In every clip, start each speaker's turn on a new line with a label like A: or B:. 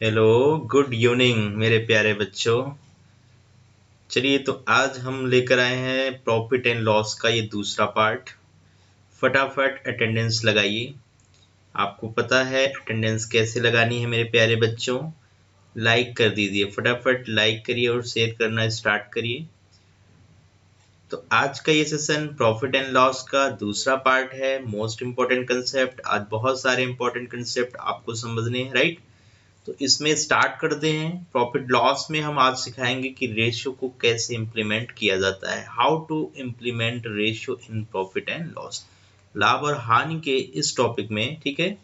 A: Hello, good evening मेरे प्यारे बच्चों। चलिए, तो आज हम लेकर आए हैं प्रॉफिट एंड लॉस का ये दूसरा पार्ट। फटाफट अटेंडेंस लगाइए। आपको पता है अटेंडेंस कैसे लगानी है मेरे प्यारे बच्चों। लाइक कर दीजिए, फटाफट लाइक करिए और शेयर करना स्टार्ट करिए। तो आज का ये सेशन प्रॉफिट एंड लॉस का दूसरा पार्ट है। मोस्ट इम्पोर्टेंट कंसेप्ट, आज बहुत सारे इंपॉर्टेंट कंसेप्ट आपको समझने हैं, राइट। तो इसमें स्टार्ट करते हैं। प्रॉफिट लॉस में हम आज सिखाएंगे कि रेशियो को कैसे इंप्लीमेंट किया जाता है, how to implement ratio in profit and loss, लाभ और हानि के इस टॉपिक में। ठीक है,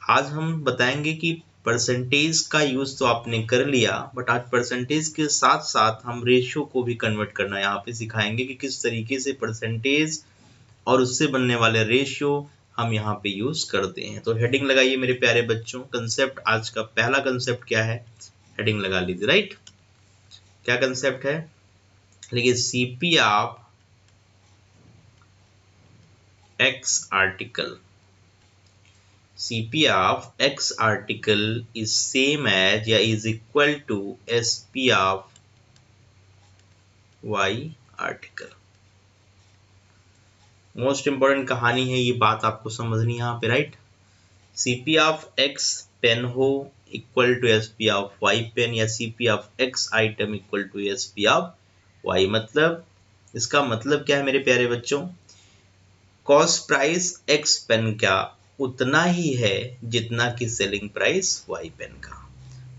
A: आज हम बताएंगे कि परसेंटेज का यूज तो आपने कर लिया, बट आज परसेंटेज के साथ साथ हम रेशियो को भी कन्वर्ट करना यहाँ पे सिखाएंगे कि किस तरीके से परसेंटेज और उससे बनने वाले रेशियो हम यहाँ पे यूज करते हैं। तो हेडिंग लगाइए मेरे प्यारे बच्चों। कंसेप्ट, आज का पहला कंसेप्ट क्या है, हेडिंग लगा लीजिए। राइट, क्या कंसेप्ट है, लिखिए CP of X article. CP of X article is same as या is equal to SP of Y article। Most important कहानी है, ये बात आपको समझनी है यहाँ पे, right. CP of X pen हो equal to SP of Y pen, या CP of X item equal to SP of Y। मतलब इसका मतलब क्या है मेरे प्यारे बच्चों, कॉस्ट प्राइस X पेन का उतना ही है जितना कि सेलिंग प्राइस Y पेन का।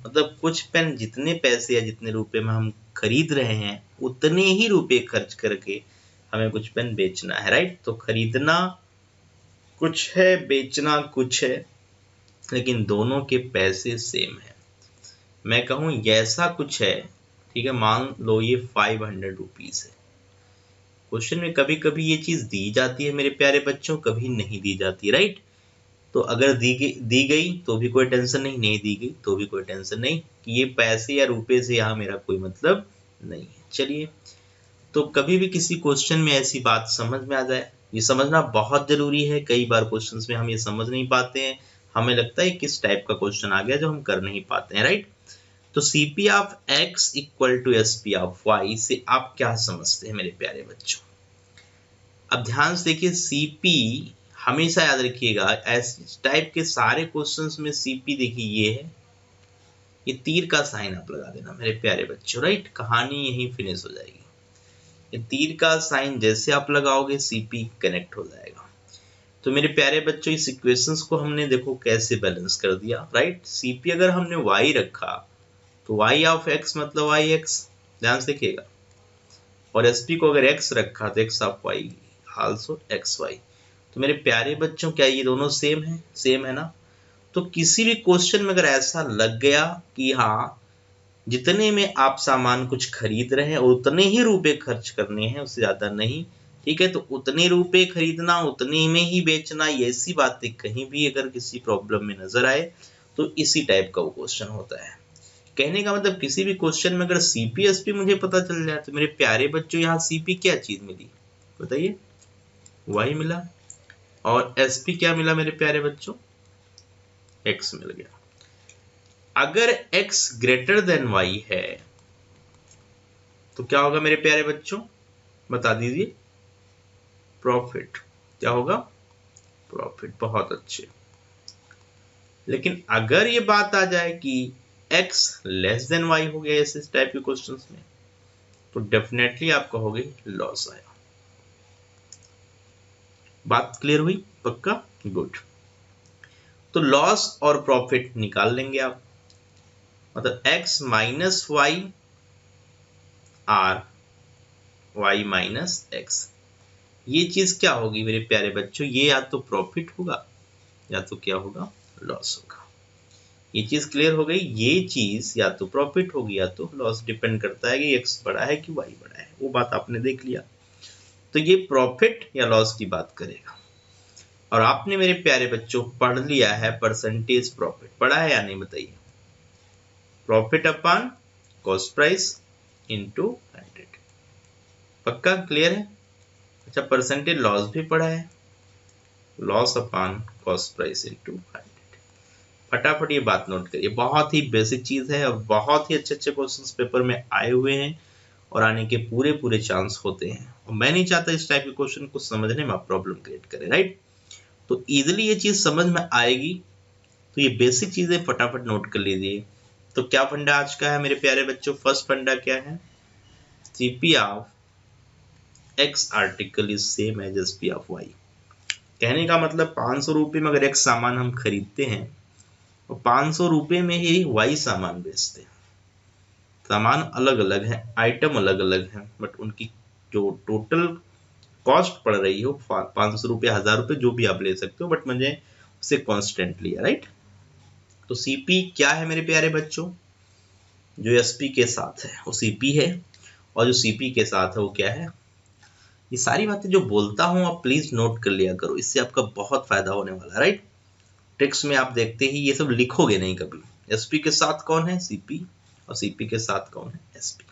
A: मतलब कुछ पेन जितने पैसे या जितने रुपए में हम खरीद रहे हैं उतने ही रुपए खर्च करके हमें कुछ पेन बेचना है, राइट। तो खरीदना कुछ है, बेचना कुछ है, लेकिन दोनों के पैसे सेम है। मैं कहूँ ऐसा कुछ है, ठीक है, मान लो ये 500 रुपीज है। क्वेश्चन में कभी कभी ये चीज दी जाती है मेरे प्यारे बच्चों, कभी नहीं दी जाती, राइट। तो अगर दी गई तो भी कोई टेंशन नहीं, नहीं दी गई तो भी कोई टेंशन नहीं, कि ये पैसे या रुपए से यहाँ मेरा कोई मतलब नहीं है। चलिए, तो कभी भी किसी क्वेश्चन में ऐसी बात समझ में आ जाए, ये समझना बहुत जरूरी है। कई बार क्वेश्चंस में हम ये समझ नहीं पाते हैं, हमें लगता है किस टाइप का क्वेश्चन आ गया जो हम कर नहीं पाते हैं, राइट। तो CP of X equal to SP of Y से आप क्या समझते हैं मेरे प्यारे बच्चों। अब ध्यान से देखिए, CP हमेशा याद रखिएगा, ऐसे टाइप के सारे क्वेश्चंस में CP देखिए ये है, ये तीर का साइन आप लगा देना मेरे प्यारे बच्चों, राइट। कहानी यहीं फिनिश हो जाएगी। ये तीर का साइन जैसे आप लगाओगे CP कनेक्ट हो जाएगा। तो मेरे प्यारे बच्चों, इस इक्वेशंस को हमने देखो कैसे बैलेंस कर दिया, राइट। CP अगर हमने Y रखा तो Y ऑफ X मतलब YX, ध्यान से देखिएगा। और SP को अगर X रखा तो X of Y also XY। तो मेरे प्यारे बच्चों, क्या ये दोनों सेम है, सेम है ना। तो किसी भी क्वेश्चन में अगर ऐसा लग गया कि हाँ, जितने में आप सामान कुछ खरीद रहे हैं और उतने ही रुपए खर्च करने हैं, उससे ज्यादा नहीं, ठीक है, तो उतने रुपए खरीदना उतने में ही बेचना, ऐसी बातें कहीं भी अगर किसी प्रॉब्लम में नजर आए तो इसी टाइप का वो क्वेश्चन होता है। कहने का मतलब, किसी भी क्वेश्चन में अगर CP SP मुझे पता चल जाए तो मेरे प्यारे बच्चों, यहाँ CP क्या चीज मिली बताइए, Y मिला। और SP क्या मिला मेरे प्यारे बच्चों, X मिल गया। अगर X ग्रेटर देन Y है तो क्या होगा मेरे प्यारे बच्चों, बता दीजिए। प्रॉफिट, क्या होगा, प्रॉफिट। बहुत अच्छे। लेकिन अगर ये बात आ जाए कि X लेस देन Y हो गया इस टाइप के क्वेश्चंस में, तो डेफिनेटली आप कहोगे लॉस आया। बात क्लियर हुई, पक्का, गुड। तो लॉस और प्रॉफिट निकाल लेंगे आप, मतलब X minus Y or Y minus X। ये चीज क्या होगी मेरे प्यारे बच्चों, ये या तो प्रॉफिट होगा या तो क्या होगा, लॉस होगा। ये चीज क्लियर हो गई, ये चीज या तो प्रॉफिट होगी या तो लॉस, डिपेंड करता है कि X बड़ा है कि Y बड़ा है, वो बात आपने देख लिया। तो ये प्रॉफिट या लॉस की बात करेगा। और आपने मेरे प्यारे बच्चों पढ़ लिया है परसेंटेज प्रॉफिट, पढ़ा है या नहीं बताइए। Profit upon cost price into 100, पक्का क्लियर है। अच्छा, परसेंटेज लॉस भी पढ़ा है, loss upon cost price into 100। फटाफट ये बात नोट करिए, बहुत ही बेसिक चीज है और बहुत ही अच्छे अच्छे क्वेश्चंस पेपर में आए हुए हैं और आने के पूरे पूरे चांस होते हैं, और मैं नहीं चाहता इस टाइप के क्वेश्चन को समझने में आप प्रॉब्लम क्रिएट करें, राइट। तो इजीली ये चीज समझ में आएगी, तो ये बेसिक चीजें फटाफट नोट कर लीजिए। तो क्या फंडा आज का है मेरे प्यारे बच्चों? फर्स्ट फंडा क्या है? CP of X article is same as SP of Y. कहने का मतलब 500 रुपए में अगर एक सामान हम खरीदते हैं तो 500 रुपए में ही वाई सामान बेचते हैं। सामान अलग अलग है, आइटम अलग अलग है, बट उनकी जो टोटल कॉस्ट पड़ रही हो 500 रुपये 1000 रुपये जो भी आप ले सकते हो, बट मुझे उसे कॉन्स्टेंट लिया, राइट। तो सीपी क्या है मेरे प्यारे बच्चों? जो एसपी के साथ है वो सीपी है, और जो सीपी के साथ है वो क्या है? ये सारी बातें जो बोलता हूं आप प्लीज नोट कर लिया करो, इससे आपका बहुत फायदा होने वाला है, राइट। टेक्स्ट में आप देखते ही ये सब लिखोगे नहीं कभी। एसपी के साथ कौन है? सीपी, और सीपी के साथ कौन है? एसपी।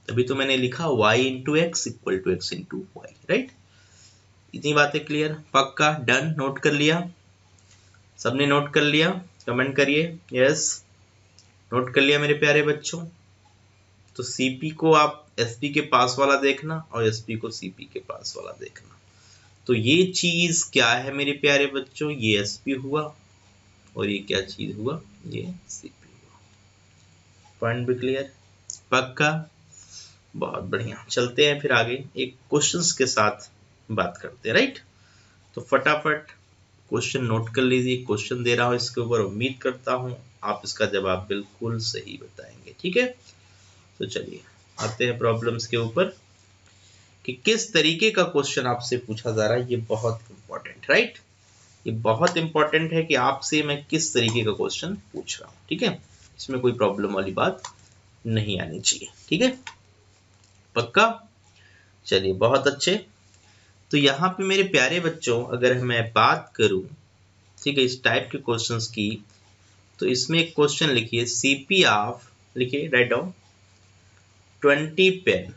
A: तभी तो मैंने लिखा y into X equal to X into Y, right. इतनी बातें क्लियर? पक्का? डन? नोट कर लिया? सबने नोट कर लिया? कमेंट करिए यस। नोट कर लिया मेरे प्यारे बच्चों? तो सीपी को आप एसपी के पास वाला देखना और एसपी को सीपी के पास वाला देखना। तो ये चीज क्या है मेरे प्यारे बच्चों? ये एसपी हुआ, और ये क्या चीज हुआ? ये सीपी हुआ। पॉइंट भी क्लियर? पक्का? बहुत बढ़िया। चलते हैं फिर आगे एक क्वेश्चंस के साथ बात करते हैं, राइट। तो फटाफट क्वेश्चन नोट कर लीजिए। क्वेश्चन दे रहा हूं इसके ऊपर, उम्मीद करता हूं आप इसका जवाब बिल्कुल सही बताएंगे, ठीक है। तो चलिए आते हैं प्रॉब्लम्स के ऊपर कि किस तरीके का क्वेश्चन आपसे पूछा जा रहा है। ये बहुत इंपॉर्टेंट, राइट। ये बहुत इंपॉर्टेंट है कि आपसे मैं किस तरीके का क्वेश्चन पूछ रहा हूँ, ठीक है। इसमें कोई प्रॉब्लम वाली बात नहीं आनी चाहिए, ठीक है। पक्का? चलिए बहुत अच्छे। तो यहाँ पे मेरे प्यारे बच्चों अगर मैं बात करूं, ठीक है, इस टाइप के क्वेश्चंस की, तो इसमें एक क्वेश्चन लिखिए सीपी ऑफ, लिखिए right down 20 pen.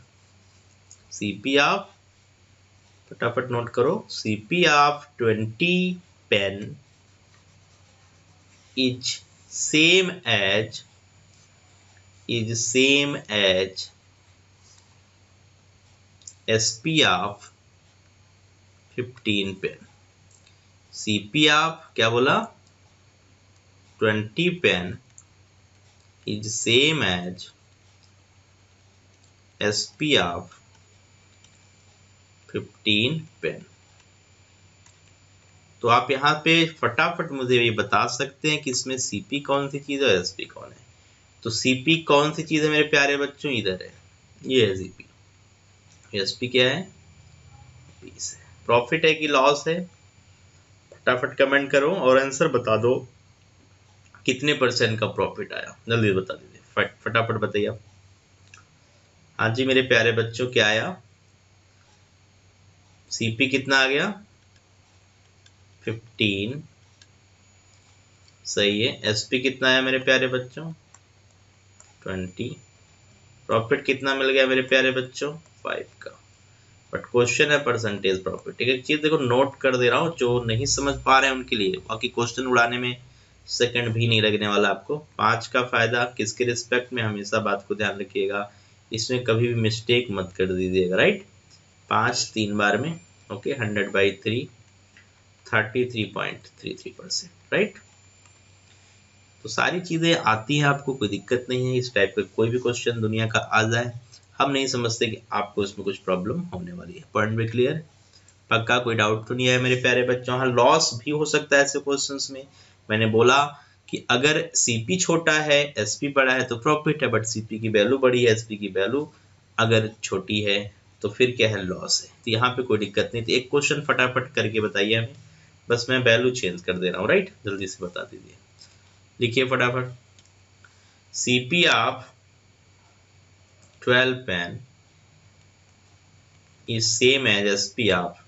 A: CP of, फटाफट नोट करो, CP of 20 pen is same as SP of 15 pen. CP of क्या बोला? 20 pen is same as SP of 15 pen. तो आप यहाँ पे फटाफट मुझे ये बता सकते हैं कि इसमें सीपी कौन सी चीज है और एसपी कौन है। तो सीपी कौन सी चीज है मेरे प्यारे बच्चों? इधर है, ये है सीपी। एसपी क्या है? पीस है। प्रॉफिट है कि लॉस है? फटाफट कमेंट करो और आंसर बता दो कितने % का प्रॉफिट आया, जल्दी बता दीजिए, फटाफट बताइए आप। हाँ जी मेरे प्यारे बच्चों क्या आया? सीपी कितना आ गया? 15, सही है। एसपी कितना आया मेरे प्यारे बच्चों? 20। प्रॉफिट कितना मिल गया मेरे प्यारे बच्चों? 5 का। बट क्वेश्चन है परसेंटेज प्रॉफिट, ठीक है। एक चीज देखो नोट कर दे रहा हूँ, जो नहीं समझ पा रहे हैं उनके लिए, बाकी क्वेश्चन उड़ाने में सेकंड भी नहीं लगने वाला आपको। 5 का फायदा किसके रिस्पेक्ट में, हमेशा बात को ध्यान रखिएगा, इसमें कभी भी मिस्टेक मत कर दीजिएगा, राइट। 5 3 बार में, ओके, 100/3 33.33%, राइट। तो सारी चीजें आती हैं आपको, कोई दिक्कत नहीं है। इस टाइप का कोई भी क्वेश्चन दुनिया का आ जाए, हम नहीं समझते कि आपको इसमें कुछ प्रॉब्लम होने वाली है। पॉइंट भी क्लियर? पक्का? कोई डाउट तो नहीं है मेरे प्यारे बच्चों? हाँ, लॉस भी हो सकता है ऐसे क्वेश्चंस में। मैंने बोला कि अगर सीपी छोटा है एसपी बड़ा है तो प्रॉफिट है, बट सीपी की वैल्यू बड़ी है, एसपी की वैल्यू अगर छोटी है तो फिर क्या है? लॉस है। तो यहाँ पे कोई दिक्कत नहीं। तो एक क्वेश्चन फटाफट करके बताइए हमें, बस मैं वैल्यू चेंज कर दे रहा हूँ, राइट। जल्दी से बता दीजिए, लिखिए फटाफट। CP of 12 pen is same as SP of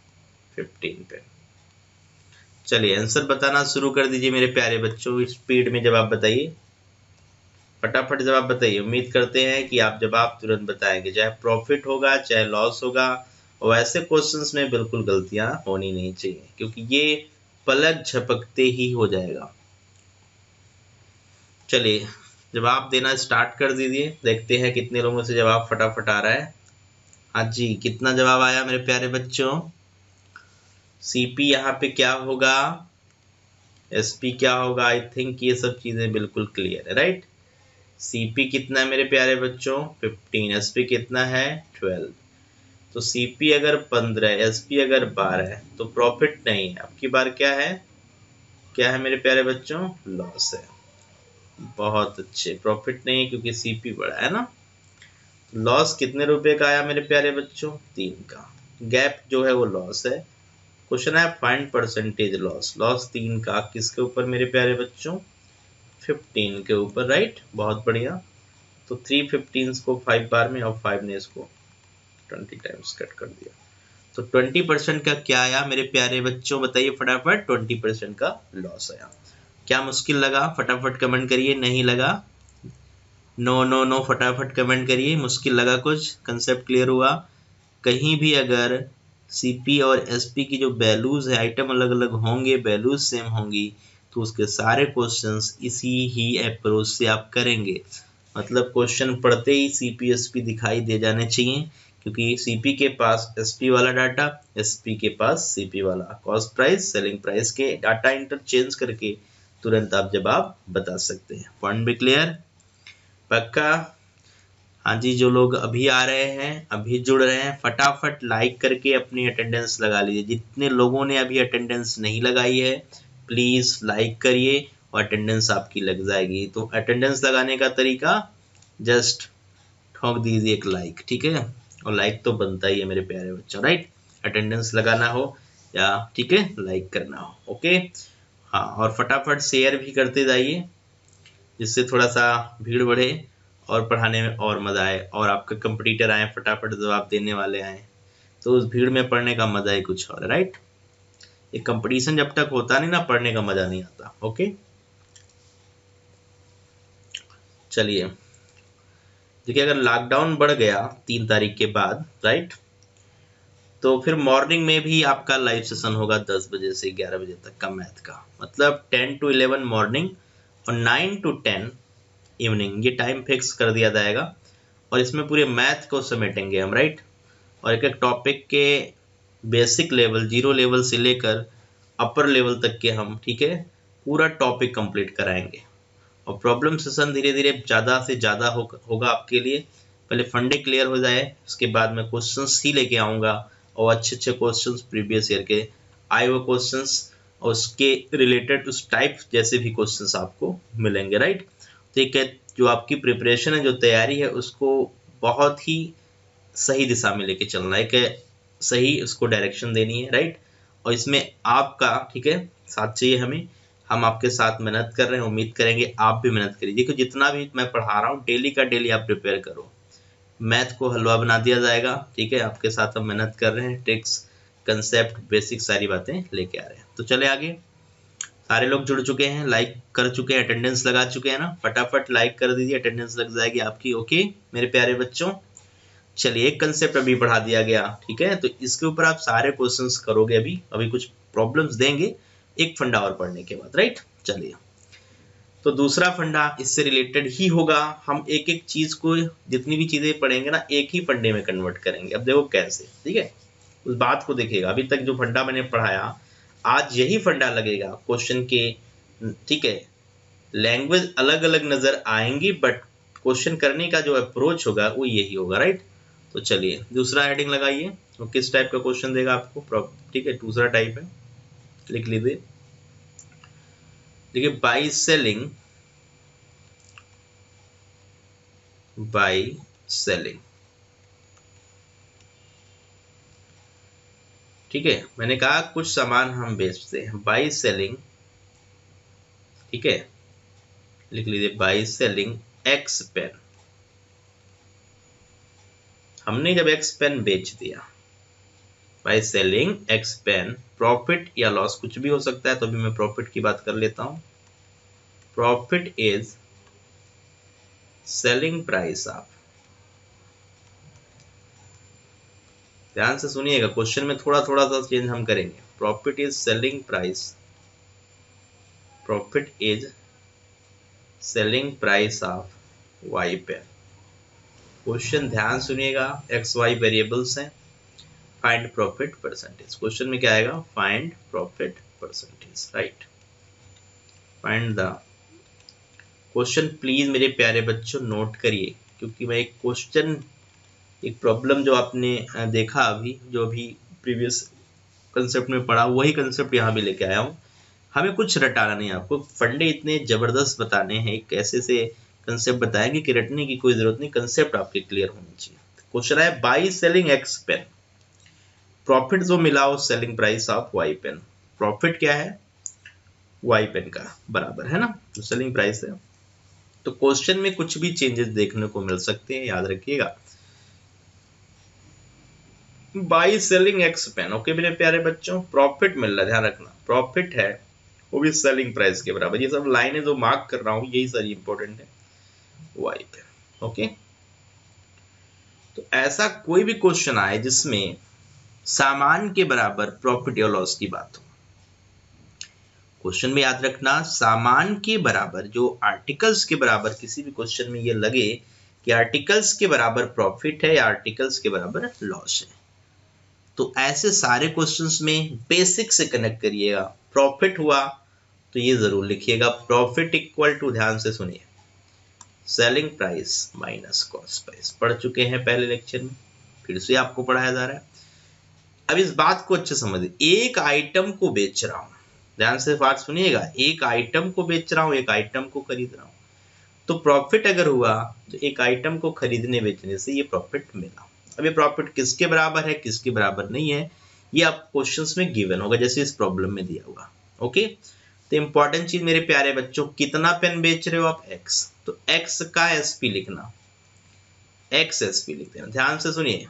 A: 15 pen. चलिए आंसर बताना शुरू कर दीजिए मेरे प्यारे बच्चों, स्पीड में जवाब बताइए, फटाफट जवाब बताइए। उम्मीद करते हैं कि आप जवाब तुरंत बताएंगे, चाहे प्रॉफिट होगा चाहे लॉस होगा। और ऐसे क्वेश्चंस में बिल्कुल गलतियां होनी नहीं चाहिए, क्योंकि ये पलक झपकते ही हो जाएगा। चलिए जवाब देना स्टार्ट कर दीजिए, देखते हैं कितने लोगों से जवाब फटाफट आ रहा है। हाँ जी, कितना जवाब आया मेरे प्यारे बच्चों? सीपी यहाँ पे क्या होगा, एसपी क्या होगा? आई थिंक ये सब चीजें बिल्कुल क्लियर है, राइट। सीपी कितना है मेरे प्यारे बच्चों? 15। एसपी कितना है? 12। तो सीपी अगर 15, एसपी अगर 12 है तो प्रॉफिट नहीं है। अब की बार क्या है, क्या है मेरे प्यारे बच्चों? लॉस है। बहुत अच्छे, प्रॉफिट नहीं है क्योंकि सीपी बड़ा है ना। लॉस कितने रुपए का आया मेरे प्यारे बच्चों? 3 का। गैप जो है वो लॉस है। क्वेश्चन है फाइंड परसेंटेज लॉस। लॉस 3 का, किसके ऊपर मेरे प्यारे बच्चों? 15 के ऊपर, राइट। बहुत बढ़िया। तो 3 15 को 5 बार में और 5 ने इसको 20 टाइम्स कट कर दिया। तो 20% का क्या आया मेरे प्यारे बच्चों? बताइए फटाफट। 20% का लॉस आया। क्या मुश्किल लगा? फटाफट कमेंट करिए। नहीं लगा? नो नो नो, फटाफट कमेंट करिए। मुश्किल लगा कुछ? कंसेप्ट क्लियर हुआ? कहीं भी अगर सीपी और एसपी की जो वैल्यूज है, आइटम अलग अलग होंगे, वैल्यूज सेम होंगी, तो उसके सारे क्वेश्चंस इसी ही अप्रोच से आप करेंगे। मतलब क्वेश्चन पढ़ते ही सीपी एसपी दिखाई दे जाने चाहिए, क्योंकि सीपी के पास एसपी वाला डाटा, एसपी के पास सीपी वाला, कॉस्ट प्राइस सेलिंग प्राइस के डाटा इंटरचेंज करके तुरंत आप जवाब बता सकते हैं। पॉइंट भी क्लियर? पक्का? हाँ जी, जो लोग अभी आ रहे हैं, अभी जुड़ रहे हैं, फटाफट लाइक करके अपनी अटेंडेंस लगा लीजिए। जितने लोगों ने अभी अटेंडेंस नहीं लगाई है, प्लीज लाइक करिए और अटेंडेंस आपकी लग जाएगी। तो अटेंडेंस लगाने का तरीका, जस्ट ठोक दीजिए एक लाइक, ठीक है। और लाइक तो बनता ही है मेरे प्यारे बच्चों, राइट। अटेंडेंस लगाना हो या ठीक है लाइक करना हो, ओके। हाँ, और फटाफट शेयर भी करते जाइए, जिससे थोड़ा सा भीड़ बढ़े और पढ़ाने में और मजा आए, और आपके कंपटीटर आए फटाफट जवाब देने वाले आए, तो उस भीड़ में पढ़ने का मजा ही कुछ और है, राइट। एक कंपटीशन जब तक होता नहीं ना, पढ़ने का मजा नहीं आता, ओके। चलिए देखिए, अगर लॉकडाउन बढ़ गया 3 तारीख के बाद, राइट, तो फिर मॉर्निंग में भी आपका लाइव सेशन होगा 10 बजे से 11 बजे तक का मैथ का। मतलब 10 to 11 मॉर्निंग और 9 to 10 इवनिंग, ये टाइम फिक्स कर दिया जाएगा। और इसमें पूरे मैथ को समेटेंगे हम, राइट। और एक एक टॉपिक के बेसिक लेवल, जीरो लेवल से लेकर अपर लेवल तक के हम, ठीक है, पूरा टॉपिक कंप्लीट कराएंगे। और प्रॉब्लम सेशन धीरे धीरे ज़्यादा से ज़्यादा होगा आपके लिए। पहले फंडे क्लियर हो जाए, उसके बाद मैं क्वेश्चंस ही लेके आऊँगा, और अच्छे अच्छे क्वेश्चंस प्रीवियस ईयर के आए हुए क्वेश्चंस और उसके रिलेटेड उस टाइप जैसे भी क्वेश्चंस आपको मिलेंगे, राइट। तो एक जो आपकी प्रिपरेशन है, जो तैयारी है, उसको बहुत ही सही दिशा में लेके चलना है, कि सही उसको डायरेक्शन देनी है, राइट। और इसमें आपका, ठीक है, साथ चाहिए हमें। हम आपके साथ मेहनत कर रहे हैं, उम्मीद करेंगे आप भी मेहनत करिए। देखो जितना भी मैं पढ़ा रहा हूँ, डेली का डेली आप प्रिपेयर करो। मैथ को हलवा बना दिया जाएगा, ठीक है। आपके साथ हम मेहनत कर रहे हैं, ट्रिक्स, कंसेप्ट, बेसिक सारी बातें लेके आ रहे हैं। तो चले आगे। सारे लोग जुड़ चुके हैं, लाइक कर चुके हैं, अटेंडेंस लगा चुके हैं ना, फटाफट लाइक कर दीजिए, अटेंडेंस लग जाएगी आपकी, ओके मेरे प्यारे बच्चों। चलिए, एक कंसेप्ट अभी पढ़ा दिया गया, ठीक है। तो इसके ऊपर आप सारे क्वेश्चंस करोगे। अभी अभी कुछ प्रॉब्लम्स देंगे एक फंडा और पढ़ने के बाद, राइट। चलिए, तो दूसरा फंडा इससे रिलेटेड ही होगा। हम एक एक चीज को, जितनी भी चीजें पढ़ेंगे ना, एक ही फंडे में कन्वर्ट करेंगे। अब देखो कैसे, ठीक है। उस बात को देखिएगा। अभी तक जो फंडा मैंने पढ़ाया, आज यही फंडा लगेगा क्वेश्चन के, ठीक है। लैंग्वेज अलग अलग नजर आएंगी, बट क्वेश्चन करने का जो अप्रोच होगा वो यही होगा, राइट। तो चलिए दूसरा हेडिंग लगाइए। वो किस टाइप का क्वेश्चन देगा आपको, ठीक है, दूसरा टाइप है, लिख लीजिए। देखिए, बाई सेलिंग, ठीक है। मैंने कहा कुछ सामान हम बेचते हैं, बाई सेलिंग, ठीक है। लिख लीजिए बाई सेलिंग एक्स पेन। हमने जब एक्स पेन बेच दिया, by selling X pen, profit या लॉस कुछ भी हो सकता है, तो अभी मैं प्रॉफिट की बात कर लेता हूं। Profit is selling price of, ध्यान से सुनिएगा, क्वेश्चन में थोड़ा थोड़ा सा चेंज हम करेंगे। Profit is selling price, profit is selling price of Y pen. Question ध्यान सुनिएगा, एक्स वाई वेरिएबल्स हैं, फाइंड प्रॉफिट परसेंटेज। क्वेश्चन में क्या आएगा, find profit percentage, right. Find the question, please मेरे प्यारे बच्चों नोट करिए, क्योंकि मैं एक क्वेश्चन, एक प्रॉब्लम जो आपने देखा अभी, जो अभी प्रीवियस कंसेप्ट में पढ़ा, वही कंसेप्ट यहाँ भी लेके आया हूँ। हमें कुछ रटाना नहीं, आपको फंडे इतने जबरदस्त बताने हैं, एक ऐसे से कंसेप्ट बताएंगे कि रटने की कोई जरूरत नहीं, कंसेप्ट आपके क्लियर होने चाहिए। क्वेश्चन है, by selling X pen, profit जो मिला हो selling price of Y pen. Profit क्या है, वाई पेन का बराबर है ना, जो सेलिंग प्राइस है। तो क्वेश्चन में कुछ भी चेंजेस देखने को मिल सकते हैं, याद रखिएगा। By selling X pen, okay मेरे प्यारे बच्चों, प्रॉफिट मिल रहा है, ध्यान रखना प्रॉफिट है, वो भी सेलिंग प्राइस के बराबर। ये सब लाइनें जो मार्क कर रहा हूं यही सारी इंपॉर्टेंट है वाई पेन, ओके। तो ऐसा कोई भी क्वेश्चन आए जिसमें सामान के बराबर प्रॉफिट या लॉस की बात हो, क्वेश्चन में याद रखना सामान के बराबर, जो आर्टिकल्स के बराबर किसी भी क्वेश्चन में ये लगे कि आर्टिकल्स के बराबर प्रॉफिट है या आर्टिकल्स के बराबर लॉस है, तो ऐसे सारे क्वेश्चंस में बेसिक से कनेक्ट करिएगा। प्रॉफिट हुआ तो ये जरूर लिखिएगा, प्रॉफिट इक्वल टू, ध्यान से सुनिए, selling price minus cost price. पढ़ चुके हैं पहले लेक्चर में, फिर से आपको पढ़ाया जा रहा है। अब इस बात को अच्छे समझिए, एक आइटम को बेच रहा हूं, ध्यान से बात सुनिएगा, एक आइटम को बेच रहा हूं, एक आइटम को खरीद रहा हूं, तो प्रॉफिट अगर हुआ तो एक आइटम को खरीदने बेचने से ये प्रॉफिट मिला। अब ये प्रॉफिट किसके बराबर है, किसके बराबर नहीं है, ये आप क्वेश्चंस में गिवन होगा, जैसे इस प्रॉब्लम में दिया हुआ, ओके। तो इंपॉर्टेंट चीज मेरे प्यारे बच्चों, कितना पेन बेच रहे हो आप, एक्स, तो एक्स का एसपी लिखना, एक्स एसपी लिख देना। ध्यान से सुनिए,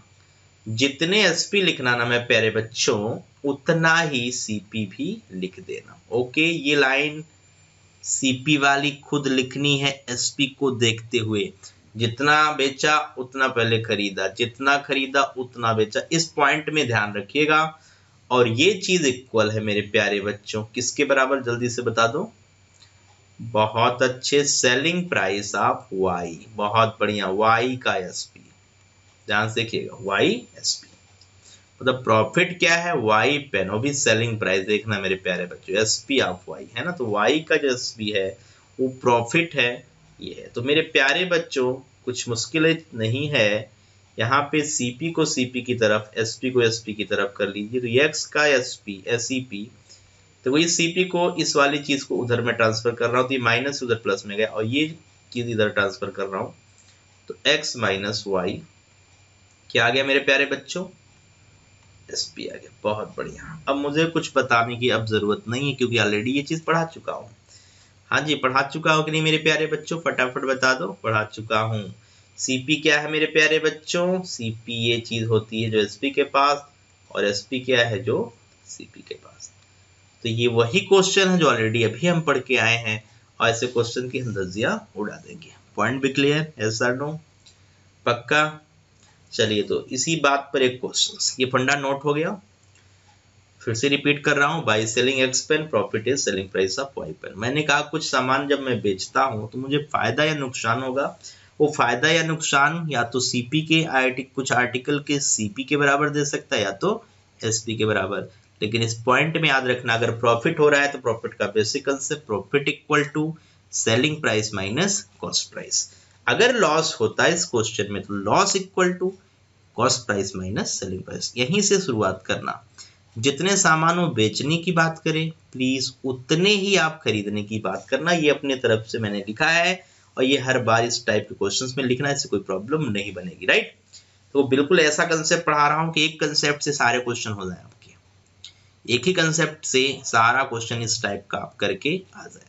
A: जितने एसपी लिखना ना मेरे प्यारे बच्चों, उतना ही सीपी भी लिख देना, ओके। ये लाइन सीपी वाली खुद लिखनी है एसपी को देखते हुए, जितना बेचा उतना पहले खरीदा, जितना खरीदा उतना बेचा, इस पॉइंट में ध्यान रखिएगा। और ये चीज इक्वल है मेरे प्यारे बच्चों किसके बराबर, जल्दी से बता दो, बहुत अच्छे, सेलिंग प्राइस ऑफ वाई, बहुत बढ़िया, वाई का एसपी, ध्यान से देखिएगा, वाई एसपी, मतलब प्रॉफिट क्या है, वाई पेन, वो भी सेलिंग प्राइस, देखना मेरे प्यारे बच्चों, एसपी ऑफ वाई है ना, तो वाई का जो एसपी है वो प्रॉफिट है, ये है। तो मेरे प्यारे बच्चों कुछ मुश्किल नहीं है, यहाँ पे सीपी को सीपी की तरफ, एसपी को एसपी की तरफ कर लीजिए, तो एक्स का एसपी एसईपी, तो वही सीपी को इस वाली चीज को उधर में ट्रांसफर कर रहा हूँ, तो ये माइनस उधर प्लस में गया, और ये चीज इधर ट्रांसफर कर रहा हूँ, तो एक्स माइनस वाई क्या आ गया मेरे प्यारे बच्चों, एसपी आ गया, बहुत बढ़िया। अब मुझे कुछ बताने की अब जरूरत नहीं है, क्योंकि ऑलरेडी ये चीज पढ़ा चुका हूँ। हाँ जी, पढ़ा चुका हूँ कि नहीं मेरे प्यारे बच्चों, फटाफट बता दो, पढ़ा चुका हूँ। सीपी क्या है मेरे प्यारे बच्चों, सीपी ये चीज होती है जो एसपी के पास, और एसपी क्या है जो सीपी के पास। तो ये वही क्वेश्चन है जो ऑलरेडी अभी हम पढ़ के आए हैं, और ऐसे क्वेश्चन की हम धज्जियां उड़ा देंगे। पॉइंट भी क्लियर, यस और नो, पक्का। चलिए, तो इसी बात पर एक क्वेश्चन, ये फंडा नोट हो गया, फिर से रिपीट कर रहा हूँ, by selling X pen, profit is selling price of Y pen. मैंने कहा कुछ सामान जब मैं बेचता हूँ तो मुझे फायदा या नुकसान होगा, वो फायदा या नुकसान या तो सीपी के कुछ आर्टिकल के सीपी के बराबर दे सकता है, या तो एसपी के बराबर। लेकिन इस पॉइंट में याद रखना, अगर प्रॉफिट हो रहा है तो प्रॉफिट का basic concept, profit equal to selling price minus cost price. अगर लॉस होता है इस क्वेश्चन में, तो loss equal to cost price minus selling price. यहीं से शुरुआत करना, जितने सामानों बेचने की बात करें प्लीज उतने ही आप खरीदने की बात करना, ये अपने तरफ से मैंने लिखा है, और ये हर बार इस टाइप के क्वेश्चंस में लिखना, इससे कोई प्रॉब्लम नहीं बनेगी, राइट। तो बिल्कुल ऐसा कंसेप्ट पढ़ा रहा हूं कि एक कंसेप्ट से सारे क्वेश्चन हो जाए आपके, एक ही कंसेप्ट से सारा क्वेश्चन इस टाइप का आप करके आ जाए।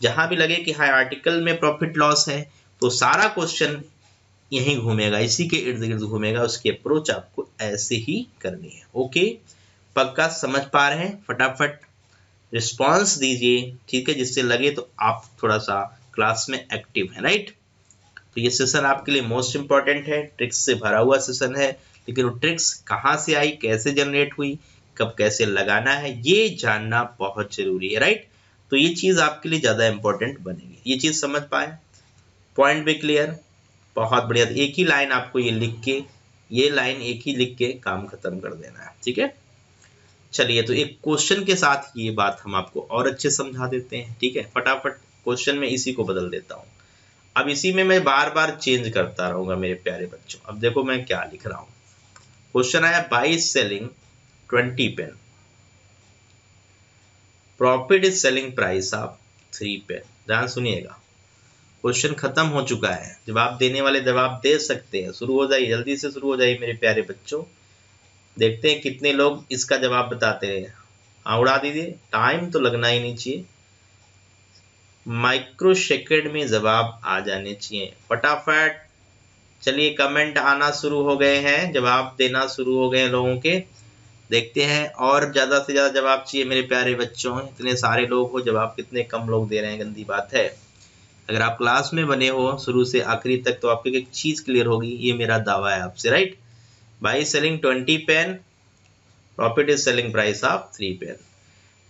A: जहां भी लगे कि हाँ आर्टिकल में प्रॉफिट लॉस है, तो सारा क्वेश्चन यही घूमेगा, इसी के इर्द गिर्द घूमेगा, उसकी अप्रोच आपको ऐसे ही करनी है, ओके। पक्का समझ पा रहे हैं, फटाफट रिस्पांस दीजिए, ठीक है, जिससे लगे तो आप थोड़ा सा क्लास में एक्टिव हैं, राइट। तो ये सेशन आपके लिए मोस्ट इंपॉर्टेंट है, ट्रिक्स से भरा हुआ सेशन है, लेकिन वो ट्रिक्स कहाँ से आई, कैसे जनरेट हुई, कब कैसे लगाना है, ये जानना बहुत जरूरी है, राइट। तो ये चीज आपके लिए ज्यादा इंपॉर्टेंट बनेगी। ये चीज समझ पाए, पॉइंट भी क्लियर, बहुत बढ़िया। एक ही लाइन आपको ये लिख के, ये लाइन एक ही लिख के काम खत्म कर देना है, ठीक है। चलिए, तो एक क्वेश्चन के साथ ये बात हम आपको और अच्छे समझा देते हैं, ठीक है। फटाफट क्वेश्चन में इसी को बदल देता हूँ। अब इसी में मैं बार बार चेंज करता रहूंगा मेरे प्यारे बच्चों। अब देखो मैं क्या लिख रहा हूँ। क्वेश्चन आया, by selling 20 pen, profit is selling price of 3 pen. ध्यान सुनिएगा, क्वेश्चन खत्म हो चुका है। जवाब देने वाले जवाब दे सकते हैं। शुरू हो जाइए, जल्दी से शुरू हो जाइए मेरे प्यारे बच्चों। देखते हैं कितने लोग इसका जवाब बताते हैं। हाँ, उड़ा दीजिए, टाइम तो लगना ही नहीं चाहिए, माइक्रो सेकेंड में जवाब आ जाने चाहिए फटाफट। चलिए, कमेंट आना शुरू हो गए हैं, जवाब देना शुरू हो गए हैं लोगों के। देखते हैं, और ज्यादा से ज्यादा जवाब चाहिए मेरे प्यारे बच्चों। इतने सारे लोग हो, जवाब कितने कम लोग दे रहे हैं, गंदी बात है। अगर आप क्लास में बने हो शुरू से आखिरी तक तो आपको एक चीज क्लियर होगी, ये मेरा दावा है आपसे, right. By selling 20 pen, profit is selling price of 3 pen.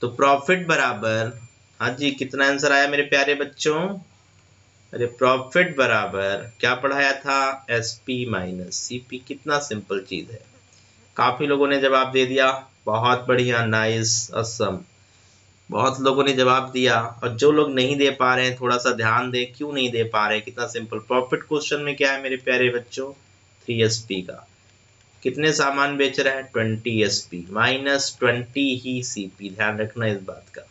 A: तो प्रॉफिट बराबर, हाँ जी, कितना आंसर आया मेरे प्यारे बच्चों? अरे प्रॉफिट बराबर क्या पढ़ाया था, एसपी माइनस सीपी। कितना सिंपल चीज है। काफी लोगों ने जवाब दे दिया, बहुत बढ़िया, नाइस, असम। बहुत लोगों ने जवाब दिया, और जो लोग नहीं दे पा रहे हैं थोड़ा सा ध्यान दें, क्यों नहीं दे पा रहे हैं। कितना सिंपल। प्रॉफिट क्वेश्चन में क्या है मेरे प्यारे बच्चों, 3SP का। कितने सामान बेच रहा है, 20SP माइनस 20 ही CP। ध्यान रखना इस बात का,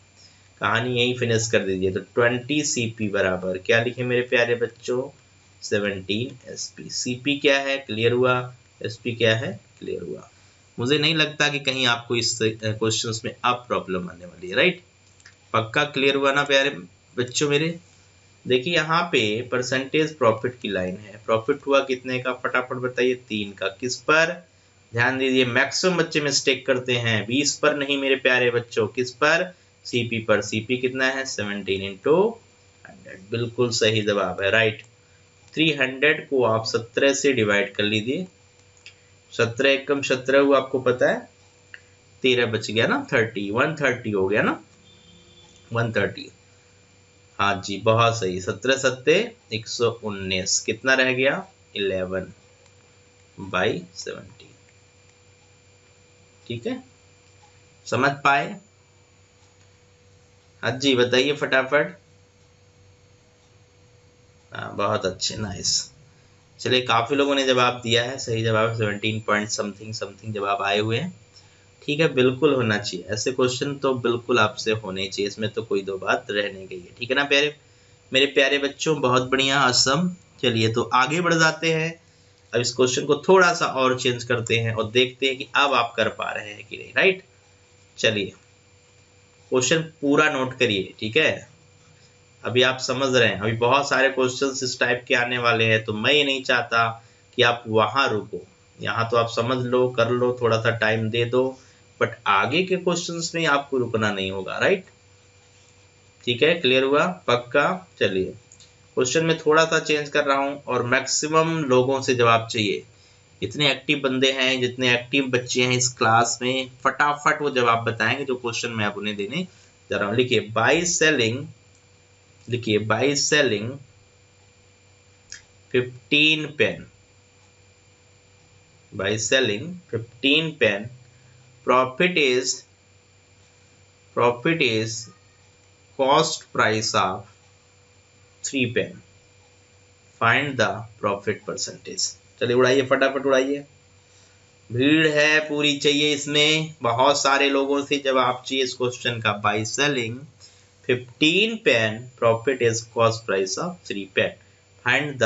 A: कहानी यही फिनिश कर दीजिए। तो 20CP बराबर क्या लिखे मेरे प्यारे बच्चों, 17SP। CP क्या है, क्लियर हुआ। SP क्या है, क्लियर हुआ। मुझे नहीं लगता कि कहीं आपको इस क्वेश्चंस में अब प्रॉब्लम आने वाली है, राइट। पक्का क्लियर हुआ ना प्यारे बच्चों मेरे। देखिए यहाँ पे परसेंटेज प्रॉफिट की लाइन है। प्रॉफिट हुआ कितने का, फटाफट बताइए, 3 का। किस पर, ध्यान दीजिए, मैक्सिमम बच्चे मिस्टेक करते हैं, 20 पर नहीं मेरे प्यारे बच्चों, किस पर, CP पर। CP कितना है, 17 इंटू 100। बिल्कुल सही जवाब है, राइट। 300 को आप 17 से डिवाइड कर लीजिए, 17 एकम 17 हुआ, आपको पता है, 13 बच गया ना, 30, 130 हो गया ना, 130। हाँ जी, बहुत सही। 17 सत्ते 119, कितना रह गया, 11/17। ठीक है, समझ पाए? हाँ जी, बताइए फटाफट। हाँ, बहुत अच्छे, नाइस। चलिए, काफी लोगों ने जवाब दिया है, सही जवाब 17 पॉइंट समथिंग समथिंग जवाब आए हुए हैं। ठीक है, बिल्कुल होना चाहिए ऐसे क्वेश्चन, तो बिल्कुल आपसे होने चाहिए, इसमें तो कोई दो बात रह नहीं गई है। ठीक है ना प्यारे मेरे प्यारे बच्चों, बहुत बढ़िया, असम। चलिए, तो आगे बढ़ जाते हैं। अब इस क्वेश्चन को थोड़ा सा और चेंज करते हैं और देखते हैं कि अब आप कर पा रहे हैं कि नहीं, राइट। चलिए, क्वेश्चन पूरा नोट करिए, ठीक है। अभी आप समझ रहे हैं, अभी बहुत सारे क्वेश्चंस इस टाइप के आने वाले हैं, तो मैं ये नहीं चाहता कि आप वहां रुको। यहाँ तो आप समझ लो, कर लो, थोड़ा सा टाइम दे दो, बट आगे के क्वेश्चंस में आपको रुकना नहीं होगा, राइट। ठीक है, क्लियर हुआ, पक्का। चलिए, क्वेश्चन में थोड़ा सा चेंज कर रहा हूं और मैक्सिमम लोगों से जवाब चाहिए। इतने एक्टिव बंदे हैं, जितने एक्टिव बच्चे हैं इस क्लास में, फटाफट वो जवाब बताएंगे जो क्वेश्चन मैं आप उन्हें देने जा रहा हूं। लिखिए, बाई सेलिंग, लिखिए, by selling 15 pen, by selling 15 pen, profit is cost price of 3 pen, find the profit percentage. चलिए, उड़ाइए, फटाफट उड़ाइए, भीड़ है पूरी चाहिए इसमें, बहुत सारे लोगों से जवाब चाहिए इस क्वेश्चन का। By selling 15 pen, profit is cost price of 3 pen, find the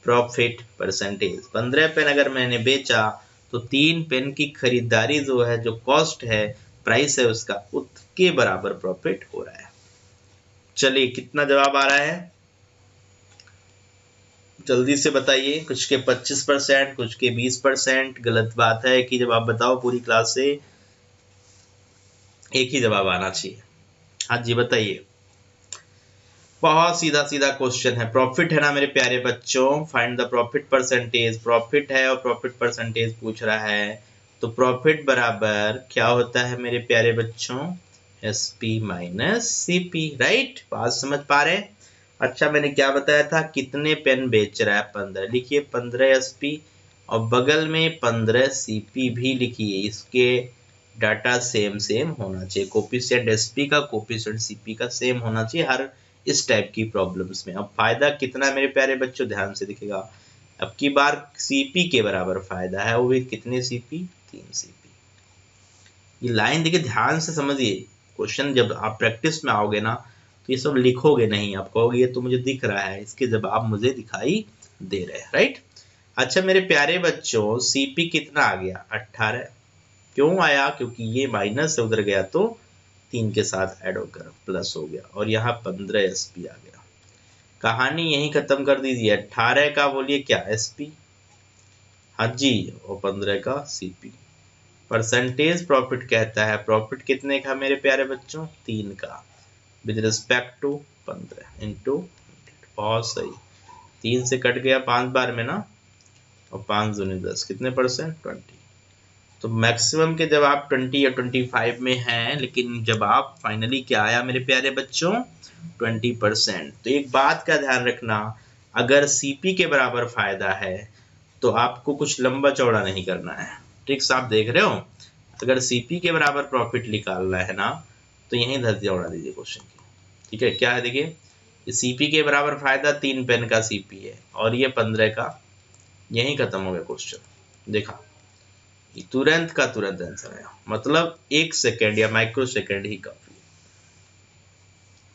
A: profit percentage. 15 pen अगर मैंने बेचा तो 3 पेन की खरीदारी जो है, जो कॉस्ट है, प्राइस है उसका, उसके बराबर प्रॉफिट हो रहा है। चलिए, कितना जवाब आ रहा है, जल्दी से बताइए। कुछ के 25%, कुछ के 20%। गलत बात है कि जवाब बताओ, पूरी क्लास से एक ही जवाब आना चाहिए। हाँ जी, बताइए। बहुत सीधा सीधा क्वेश्चन है, प्रॉफिट है ना मेरे प्यारे बच्चों, find the profit percentage. Profit है और प्रॉफिट परसेंटेज पूछ रहा है, तो प्रॉफिट बराबर क्या होता है मेरे प्यारे बच्चों, एसपी माइनस सीपी, राइट। बात समझ पा रहे हैं। अच्छा, मैंने क्या बताया था, कितने पेन बेच रहा है, 15। लिखिए 15 एसपी और बगल में 15 सीपी भी लिखिए। इसके डाटा सेम सेम होना चाहिए, कोफिशिएंट एसपी का कोफिशिएंट सीपी का सेम होना चाहिए हर इस टाइप की प्रॉब्लम्स में। अब फायदा कितना मेरे प्यारे बच्चों, ध्यान से दिखेगा। अब की बार सीपी के बराबर फायदा है, वो भी कितने सीपी, 3 सीपी। ये लाइन देखिए, ध्यान से समझिए। क्वेश्चन जब आप प्रैक्टिस में आओगे ना, तो ये सब लिखोगे नहीं, आप कहोगे ये तो मुझे दिख रहा है, इसके जवाब मुझे दिखाई दे रहे हैं, राइट। अच्छा मेरे प्यारे बच्चों, सीपी कितना आ गया, 18। क्यों आया, क्योंकि ये माइनस से उधर गया तो 3 के साथ ऐड होकर प्लस हो गया, और यहाँ 15 एसपी आ गया। कहानी यही खत्म कर दीजिए। 18 का बोलिए क्या, एसपी, हाँ जी, और 15 का सीपी। परसेंटेज प्रॉफिट कहता है, प्रॉफिट कितने का मेरे प्यारे बच्चों, 3 का, विद रिस्पेक्ट टू 15 इंटू, बहुत सही, 3 से कट गया 5 बार में ना, और 5 दूनी 10, कितने परसेंट, 20। तो मैक्सिमम के जवाब 20 या 25 में हैं, लेकिन जवाब फाइनली क्या आया मेरे प्यारे बच्चों, 20%। तो एक बात का ध्यान रखना, अगर सीपी के बराबर फायदा है तो आपको कुछ लंबा चौड़ा नहीं करना है। ट्रिक्स आप देख रहे हो, अगर सीपी के बराबर प्रॉफिट निकालना है ना, तो यही धज्जियां उड़ा दीजिए क्वेश्चन की। ठीक है, क्या है देखिए, सीपी के बराबर फायदा 3 पेन का सीपी है, और ये 15 का, यही खत्म हो गया क्वेश्चन। देखा, तुरंत का तुरंत आंसर आया, मतलब 1 सेकेंड या माइक्रो सेकेंड ही काफी।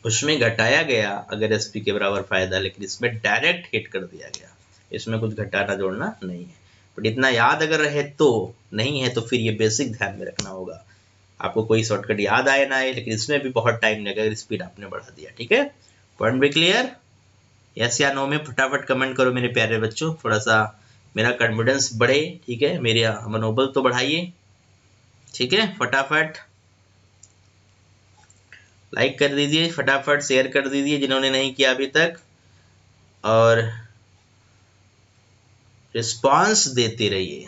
A: उसमें घटाया गया अगर एसपी के बराबर फायदा, लेकिन इसमें डायरेक्ट हिट कर दिया गया, इसमें कुछ घटाना जोड़ना नहीं है। बट इतना याद अगर रहे तो, नहीं है तो फिर ये बेसिक ध्यान में रखना होगा। आपको कोई शॉर्टकट याद आए ना आए, लेकिन इसमें भी बहुत टाइम लगेगा अगर स्पीड आपने बढ़ा दिया। ठीक है, पॉइंट भी क्लियर, यस या नो में फटाफट कमेंट करो मेरे प्यारे बच्चों, थोड़ा सा मेरा कॉन्फिडेंस बढ़े। ठीक है, मेरा मनोबल तो बढ़ाइए। ठीक है, फटाफट लाइक कर दीजिए, फटाफट शेयर कर दीजिए जिन्होंने नहीं किया अभी तक, और रिस्पांस देते रहिए।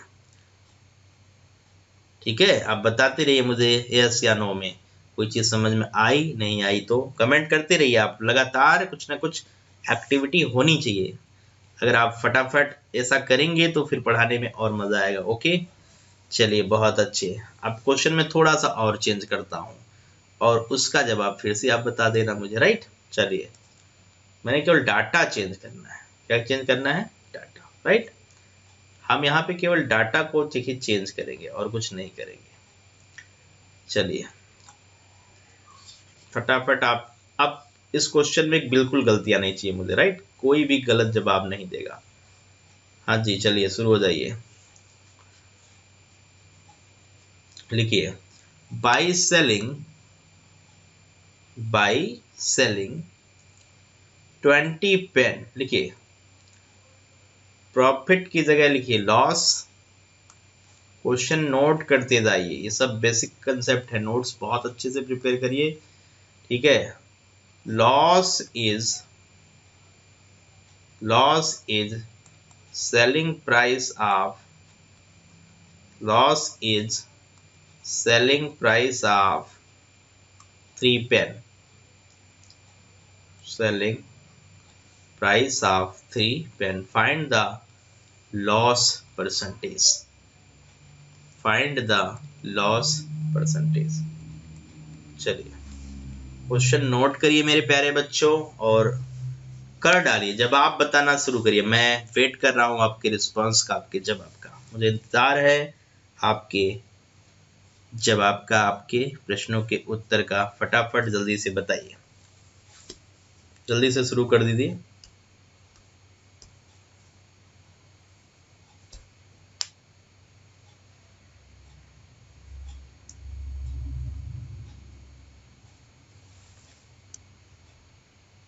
A: ठीक है, आप बताते रहिए मुझे यस या नो में कोई चीज समझ में आई नहीं आई, तो कमेंट करते रहिए आप, लगातार कुछ ना कुछ एक्टिविटी होनी चाहिए। अगर आप फटाफट ऐसा करेंगे तो फिर पढ़ाने में और मजा आएगा। ओके, चलिए बहुत अच्छे। अब क्वेश्चन में थोड़ा सा और चेंज करता हूँ, और उसका जवाब फिर से आप बता देना मुझे, राइट। चलिए, मैंने केवल डाटा चेंज करना है। क्या चेंज करना है, डाटा, राइट। हम यहाँ पे केवल डाटा को देखिए चेंज करेंगे और कुछ नहीं करेंगे। चलिए फटाफट आप, अब इस क्वेश्चन में बिल्कुल गलतियां नहीं चाहिए मुझे, राइट। कोई भी गलत जवाब नहीं देगा। हाँ जी, चलिए शुरू हो जाइए। लिखिए, बाई सेलिंग 20 पेन, लिखिए प्रॉफिट की जगह लिखिए लॉस। क्वेश्चन नोट करते जाइए, ये सब बेसिक कंसेप्ट है, नोट्स बहुत अच्छे से प्रिपेयर करिए। ठीक है, loss is selling price of 3 pen, selling price of 3 pen. Find the loss percentage. चलिए क्वेश्चन नोट करिए मेरे प्यारे बच्चों, और कर डालिए, जवाब बताना शुरू करिए। मैं वेट कर रहा हूँ आपके रिस्पांस का, आपके जवाब का, मुझे इंतजार है आपके जवाब का, आपके प्रश्नों के उत्तर का। फटाफट जल्दी से बताइए, जल्दी से शुरू कर दीजिए।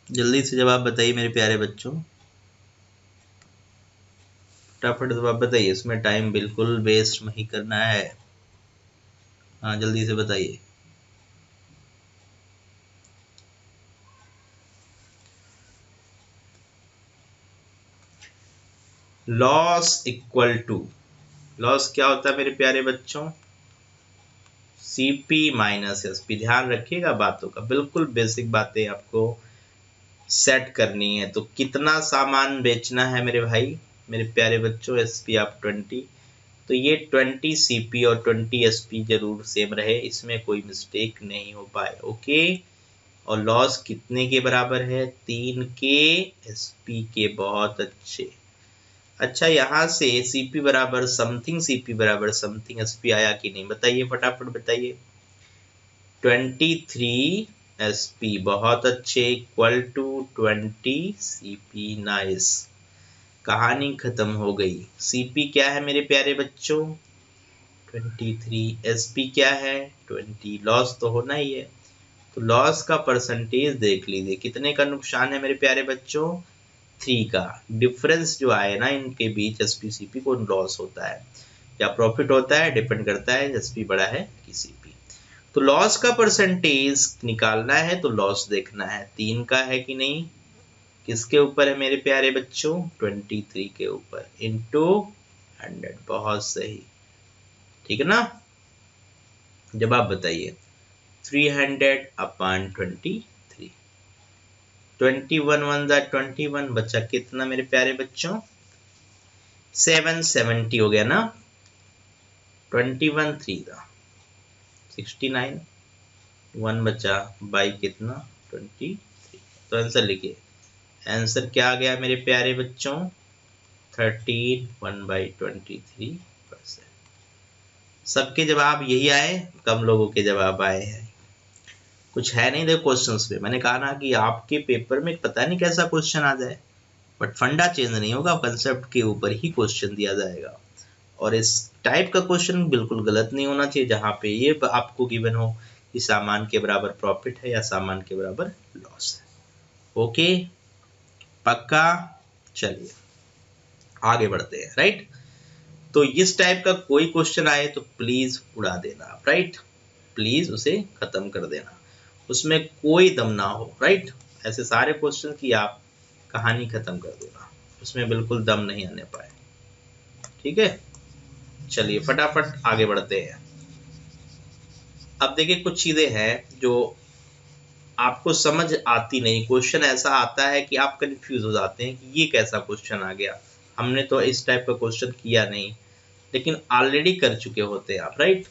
A: जल्दी से जवाब बताइए मेरे प्यारे बच्चों, फटाफट जवाब बताइए, इसमें टाइम बिल्कुल वेस्ट नहीं करना है। हाँ जल्दी से बताइए। लॉस क्या होता है मेरे प्यारे बच्चों, CP माइनस SP। ध्यान रखिएगा बातों का, बिल्कुल बेसिक बातें आपको सेट करनी है। तो कितना सामान बेचना है मेरे भाई, मेरे प्यारे बच्चों? SP ऑफ 20, तो ये 20 CP और 20 SP जरूर सेम रहे, इसमें कोई मिस्टेक नहीं हो पाए। ओके, और लॉस कितने के बराबर है? 3 के SP के। बहुत अच्छे। अच्छा, यहाँ से CP बराबर समथिंग, CP बराबर समथिंग SP आया कि नहीं? बताइए, फटाफट बताइए। 23 SP, बहुत अच्छे, इक्वल टू 20 CP। नाइस, कहानी खत्म हो गई। CP क्या है मेरे प्यारे बच्चों? 23। SP क्या है? 20। लॉस तो होना ही है, तो लॉस का परसेंटेज देख लीजिए, कितने का नुकसान है मेरे प्यारे बच्चों? 3 का। डिफरेंस जो आए ना इनके बीच, SP CP को, लॉस होता है या प्रॉफिट होता है, डिपेंड करता है SP बड़ा है कि CP। तो लॉस का परसेंटेज निकालना है तो लॉस देखना है 3 का है कि नहीं। किसके ऊपर है मेरे प्यारे बच्चों? 23 के ऊपर, इंटू 100। बहुत सही, ठीक है ना? जवाब बताइए। 300 अपॉन 23। 21 1 ज़ा 21, बच्चा कितना मेरे प्यारे बच्चों? 770 हो गया ना। 21 3 ज़ा 69, 1 बचा बाई कितना? 23। तो आंसर लिखिए। आंसर क्या आ गया मेरे प्यारे बच्चों? 13 1/23%। सबके जवाब यही आए, कम लोगों के जवाब आए हैं। कुछ है नहीं। देखो क्वेश्चंस पे मैंने कहा ना कि आपके पेपर में पता नहीं कैसा क्वेश्चन आ जाए, बट फंडा चेंज नहीं होगा, कंसेप्ट के ऊपर ही क्वेश्चन दिया जाएगा। और इस टाइप का क्वेश्चन बिल्कुल गलत नहीं होना चाहिए, जहाँ पे ये आपको गिवन हो कि सामान के बराबर प्रॉफिट है या सामान के बराबर लॉस है। ओके, पक्का? चलिए आगे बढ़ते हैं। राइट, तो इस टाइप का कोई क्वेश्चन आए तो प्लीज उड़ा देना आप। राइट, प्लीज उसे खत्म कर देना, उसमें कोई दम ना हो। राइट, ऐसे सारे क्वेश्चन की आप कहानी खत्म कर देना, उसमें बिल्कुल दम नहीं आने पाए। ठीक है, चलिए फटाफट आगे बढ़ते हैं। अब देखिए, कुछ चीजें हैं जो आपको समझ आती नहीं, क्वेश्चन ऐसा आता है कि आप कंफ्यूज हो जाते हैं कि ये कैसा क्वेश्चन आ गया, हमने तो इस टाइप का क्वेश्चन किया नहीं, लेकिन ऑलरेडी कर चुके होते हैं आप। राइट,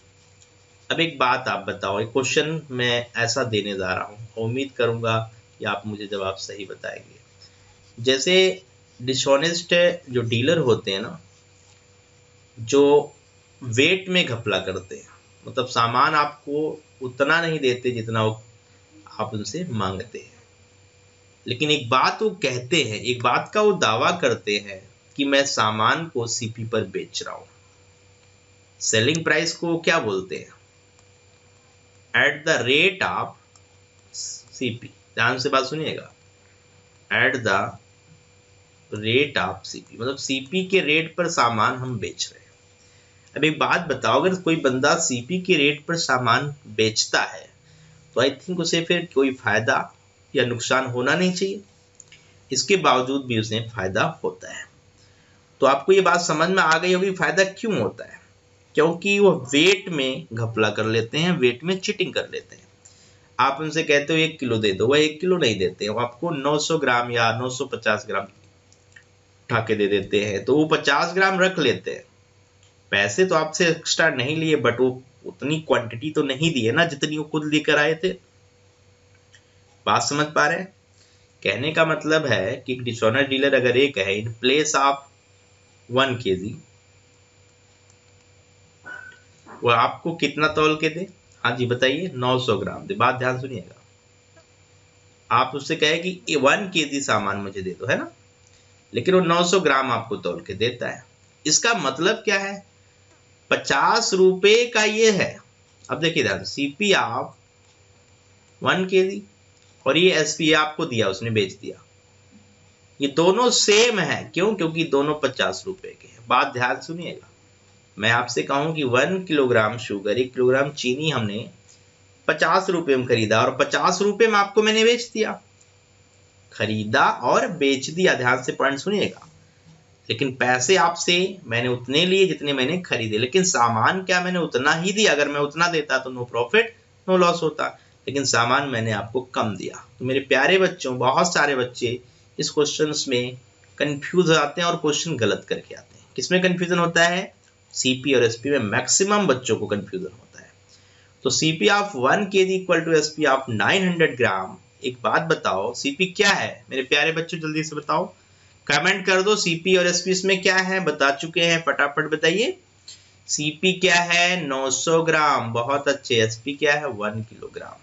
A: अब एक बात आप बताओ, एक क्वेश्चन मैं ऐसा देने जा रहा हूँ, उम्मीद करूंगा कि आप मुझे जवाब सही बताएंगे। जैसे डिसऑनेस्ट जो डीलर होते हैं ना, जो वेट में घपला करते हैं, मतलब सामान आपको उतना नहीं देते जितना आप उनसे मांगते हैं, लेकिन एक बात वो कहते हैं, एक बात का वो दावा करते हैं कि मैं सामान को CP पर बेच रहा हूं। सेलिंग प्राइस को क्या बोलते हैं? At the rate of CP। ध्यान से बात सुनिएगा, at the rate of CP, मतलब CP के रेट पर सामान हम बेच रहे हैं। अब एक बात बताओ, अगर कोई बंदा CP के रेट पर सामान बेचता है तो आई थिंक उसे फिर कोई फायदा या नुकसान होना नहीं चाहिए, इसके बावजूद भी उसे फायदा होता है। तो आपको ये बात समझ में आ गई होगी फायदा क्यों होता है? क्योंकि वो वेट में घपला कर लेते हैं, वेट में चीटिंग कर लेते हैं। आप उनसे कहते हो 1 किलो दे दो, वह 1 किलो नहीं देते, वो आपको 900 ग्राम या 950 ग्राम उठा के दे देते हैं, तो वो 50 ग्राम रख लेते हैं। पैसे तो आपसे एक्स्ट्रा नहीं लिए, बट वो उतनी क्वांटिटी तो नहीं दी है ना जितनी वो खुद लेकर आए थे। बात समझ पा रहे हैं? कहने का मतलब है कि डिसऑनेस्ट डीलर अगर एक है, इन प्लेस ऑफ 1 kg, वो आपको कितना तौल के दे? हाँ जी बताइए, 900 ग्राम दे। बात ध्यान सुनिएगा, आप उससे कहे कि 1 kg सामान मुझे दे दो, है ना, लेकिन वो 900 ग्राम आपको तौल के देता है। इसका मतलब क्या है? 50 रुपए का ये है। अब देखिए ध्यान, CP आप 1 kg और ये SP आपको दिया, उसने बेच दिया, ये दोनों सेम है। क्यों? क्योंकि दोनों 50 रुपए के हैं। बात ध्यान सुनिएगा, मैं आपसे कहूं कि 1 किलोग्राम शुगर, 1 किलोग्राम चीनी हमने 50 रुपए में खरीदा और 50 रुपए में आपको मैंने बेच दिया। खरीदा और बेच दिया, ध्यान से पॉइंट सुनिएगा। लेकिन पैसे आपसे मैंने उतने लिए जितने मैंने खरीदे, लेकिन सामान क्या मैंने उतना ही दिया। अगर मैं उतना देता तो नो प्रॉफिट नो लॉस होता, लेकिन सामान मैंने आपको कम दिया। तो मेरे प्यारे बच्चों, बहुत सारे बच्चे इस क्वेश्चन में कंफ्यूज हो जाते हैं और क्वेश्चन गलत करके आते हैं। किसमें कंफ्यूजन होता है? सीपी और एसपी में मैक्सिमम बच्चों को कंफ्यूजन होता है। तो CP of 1 kg equal to SP of 900 gram. एक बात बताओ, सीपी क्या है मेरे प्यारे बच्चों? जल्दी से बताओ, कमेंट कर दो। सीपी और एसपी इसमें क्या है? बता चुके हैं, फटाफट बताइए। सीपी क्या है? 900 ग्राम। बहुत अच्छे। एसपी क्या है? 1 किलोग्राम।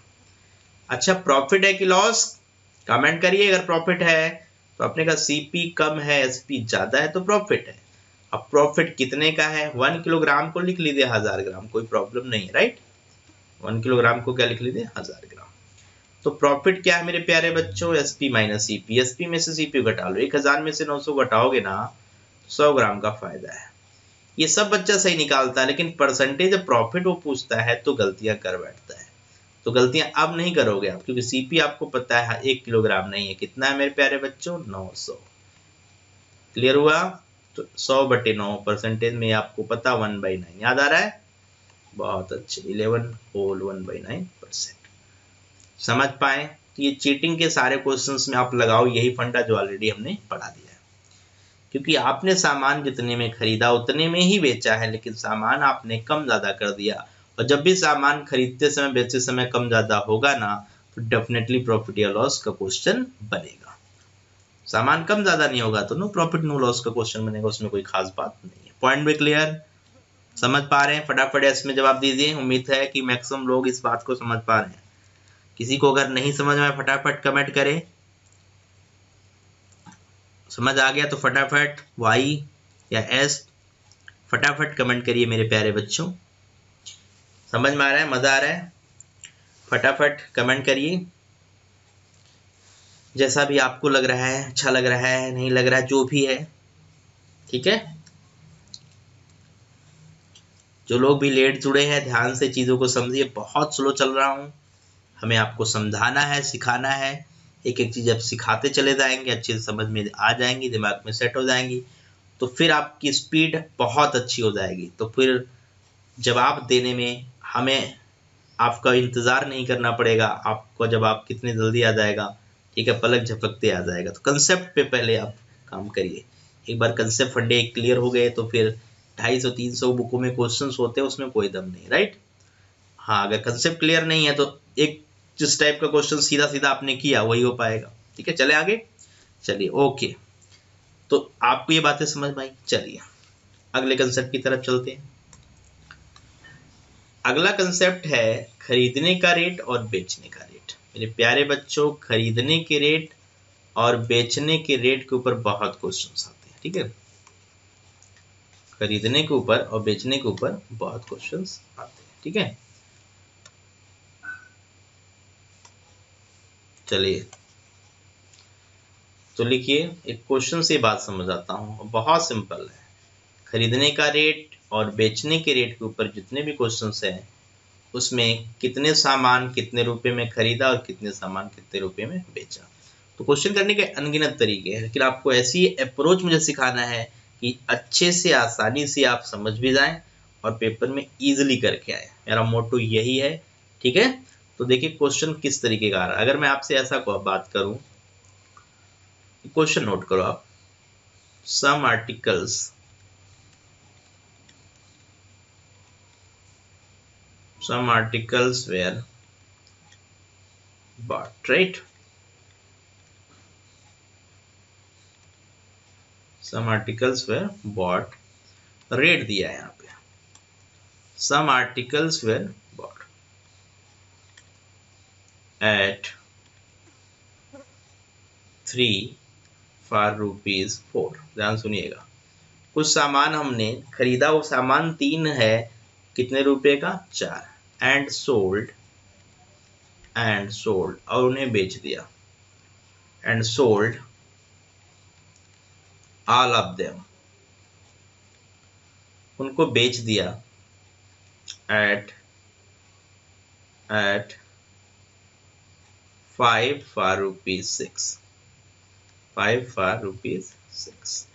A: अच्छा, प्रॉफिट है कि लॉस? कमेंट करिए। अगर प्रॉफिट है तो आपने कहा सीपी कम है एसपी ज्यादा है तो प्रॉफिट है। अब प्रॉफिट कितने का है? 1 किलोग्राम को लिख लीजिए 1000 ग्राम, कोई प्रॉब्लम नहीं है, राइट। 1 किलोग्राम को क्या लिख लीजिए? 1000 ग्राम। तो प्रॉफिट क्या है मेरे प्यारे बच्चों? SP minus CP. एसपी में से सीपी घटा लो, 1000 में से 900 घटाओगे ना, 100 ग्राम का फायदा है। ये सब बच्चा सही निकालता है, लेकिन परसेंटेज प्रॉफिट वो पूछता है तो गलतियां कर बैठता है। तो गलतियां अब नहीं करोगे आप, क्योंकि सीपी आपको पता है 1 किलोग्राम नहीं है। कितना है मेरे प्यारे बच्चों? 900। क्लियर हुआ? तो 100/9 परसेंटेज में आपको पता 1/9 याद आ रहा है? बहुत अच्छे, 11 होल 1/9%। समझ पाए? तो ये चीटिंग के सारे क्वेश्चंस में आप लगाओ यही फंडा जो ऑलरेडी हमने पढ़ा दिया है, क्योंकि आपने सामान जितने में खरीदा उतने में ही बेचा है, लेकिन सामान आपने कम ज्यादा कर दिया। और जब भी सामान खरीदते समय बेचते समय कम ज्यादा होगा ना, तो डेफिनेटली प्रॉफिट या लॉस का क्वेश्चन बनेगा। सामान कम ज्यादा नहीं होगा तो नो प्रॉफिट नो लॉस का क्वेश्चन बनेगा, उसमें कोई खास बात नहीं है। पॉइंट भी क्लियर? समझ पा रहे हैं? फटाफट इसमें जवाब दीजिए। उम्मीद है कि मैक्सिमम लोग इस बात को समझ पा रहे हैं। किसी को अगर नहीं समझ में फटाफट कमेंट करें। समझ आ गया तो फटाफट वाई या एस फटाफट कमेंट करिए मेरे प्यारे बच्चों। समझ में आ रहा है? मजा आ रहा है? फटाफट कमेंट करिए, जैसा भी आपको लग रहा है, अच्छा लग रहा है, नहीं लग रहा है, जो भी है, ठीक है। जो लोग भी लेट जुड़े हैं ध्यान से चीजों को समझिए। बहुत स्लो चल रहा हूँ, हमें आपको समझाना है, सिखाना है। एक एक चीज अब सिखाते चले जाएंगे, अच्छे से समझ में आ जाएंगी, दिमाग में सेट हो जाएंगी, तो फिर आपकी स्पीड बहुत अच्छी हो जाएगी। तो फिर जवाब देने में हमें आपका इंतजार नहीं करना पड़ेगा। आपको जवाब कितने जल्दी आ जाएगा, ठीक है, पलक झपकते आ जाएगा। तो कंसेप्ट पे पहले आप काम करिए। एक बार कंसेप्ट फंडे क्लियर हो गए तो फिर 250-300 बुकों में क्वेश्चंस होते हैं, उसमें कोई दम नहीं, राइट। हाँ, अगर कंसेप्ट क्लियर नहीं है तो एक जिस टाइप का क्वेश्चन सीधा सीधा आपने किया वही हो पाएगा, ठीक है। चले आगे, चलिए ओके। तो आपको ये बातें समझ में आई? चलिए अगले कंसेप्ट की तरफ चलते हैं। अगला कंसेप्ट है खरीदने का रेट और बेचने का रेट। मेरे प्यारे बच्चों, खरीदने के रेट और बेचने के रेट के ऊपर बहुत क्वेश्चंस आते हैं, ठीक है। खरीदने के ऊपर और बेचने के ऊपर बहुत क्वेश्चंस आते हैं, ठीक है। चलिए तो लिखिए, एक क्वेश्चन से बात समझ आता हूँ, बहुत सिंपल है। खरीदने का रेट और बेचने के रेट के ऊपर जितने भी क्वेश्चंस हैं, उसमें कितने सामान कितने रुपए में खरीदा और कितने सामान कितने रुपए में बेचा। तो क्वेश्चन करने के अनगिनत तरीके हैं, लेकिन आपको ऐसी अप्रोच मुझे सिखाना है कि अच्छे से आसानी से आप समझ भी जाएं और पेपर में इजीली करके आए। मेरा मोटो यही है, ठीक है। तो देखिए क्वेश्चन किस तरीके का आ रहा है। अगर मैं आपसे ऐसा बात करूं, क्वेश्चन नोट करो आप। Some articles were bought, right? Some articles were bought, rate दिया है यहाँ पे। Some articles were bought at 3 for ₹4। ध्यान सुनिएगा, कुछ सामान हमने खरीदा, वो सामान 3 है, कितने रुपए का? 4। एंड सोल्ड और उन्हें बेच दिया। And sold all of them, उनको बेच दिया। At 5 for ₹6। 5 for ₹6।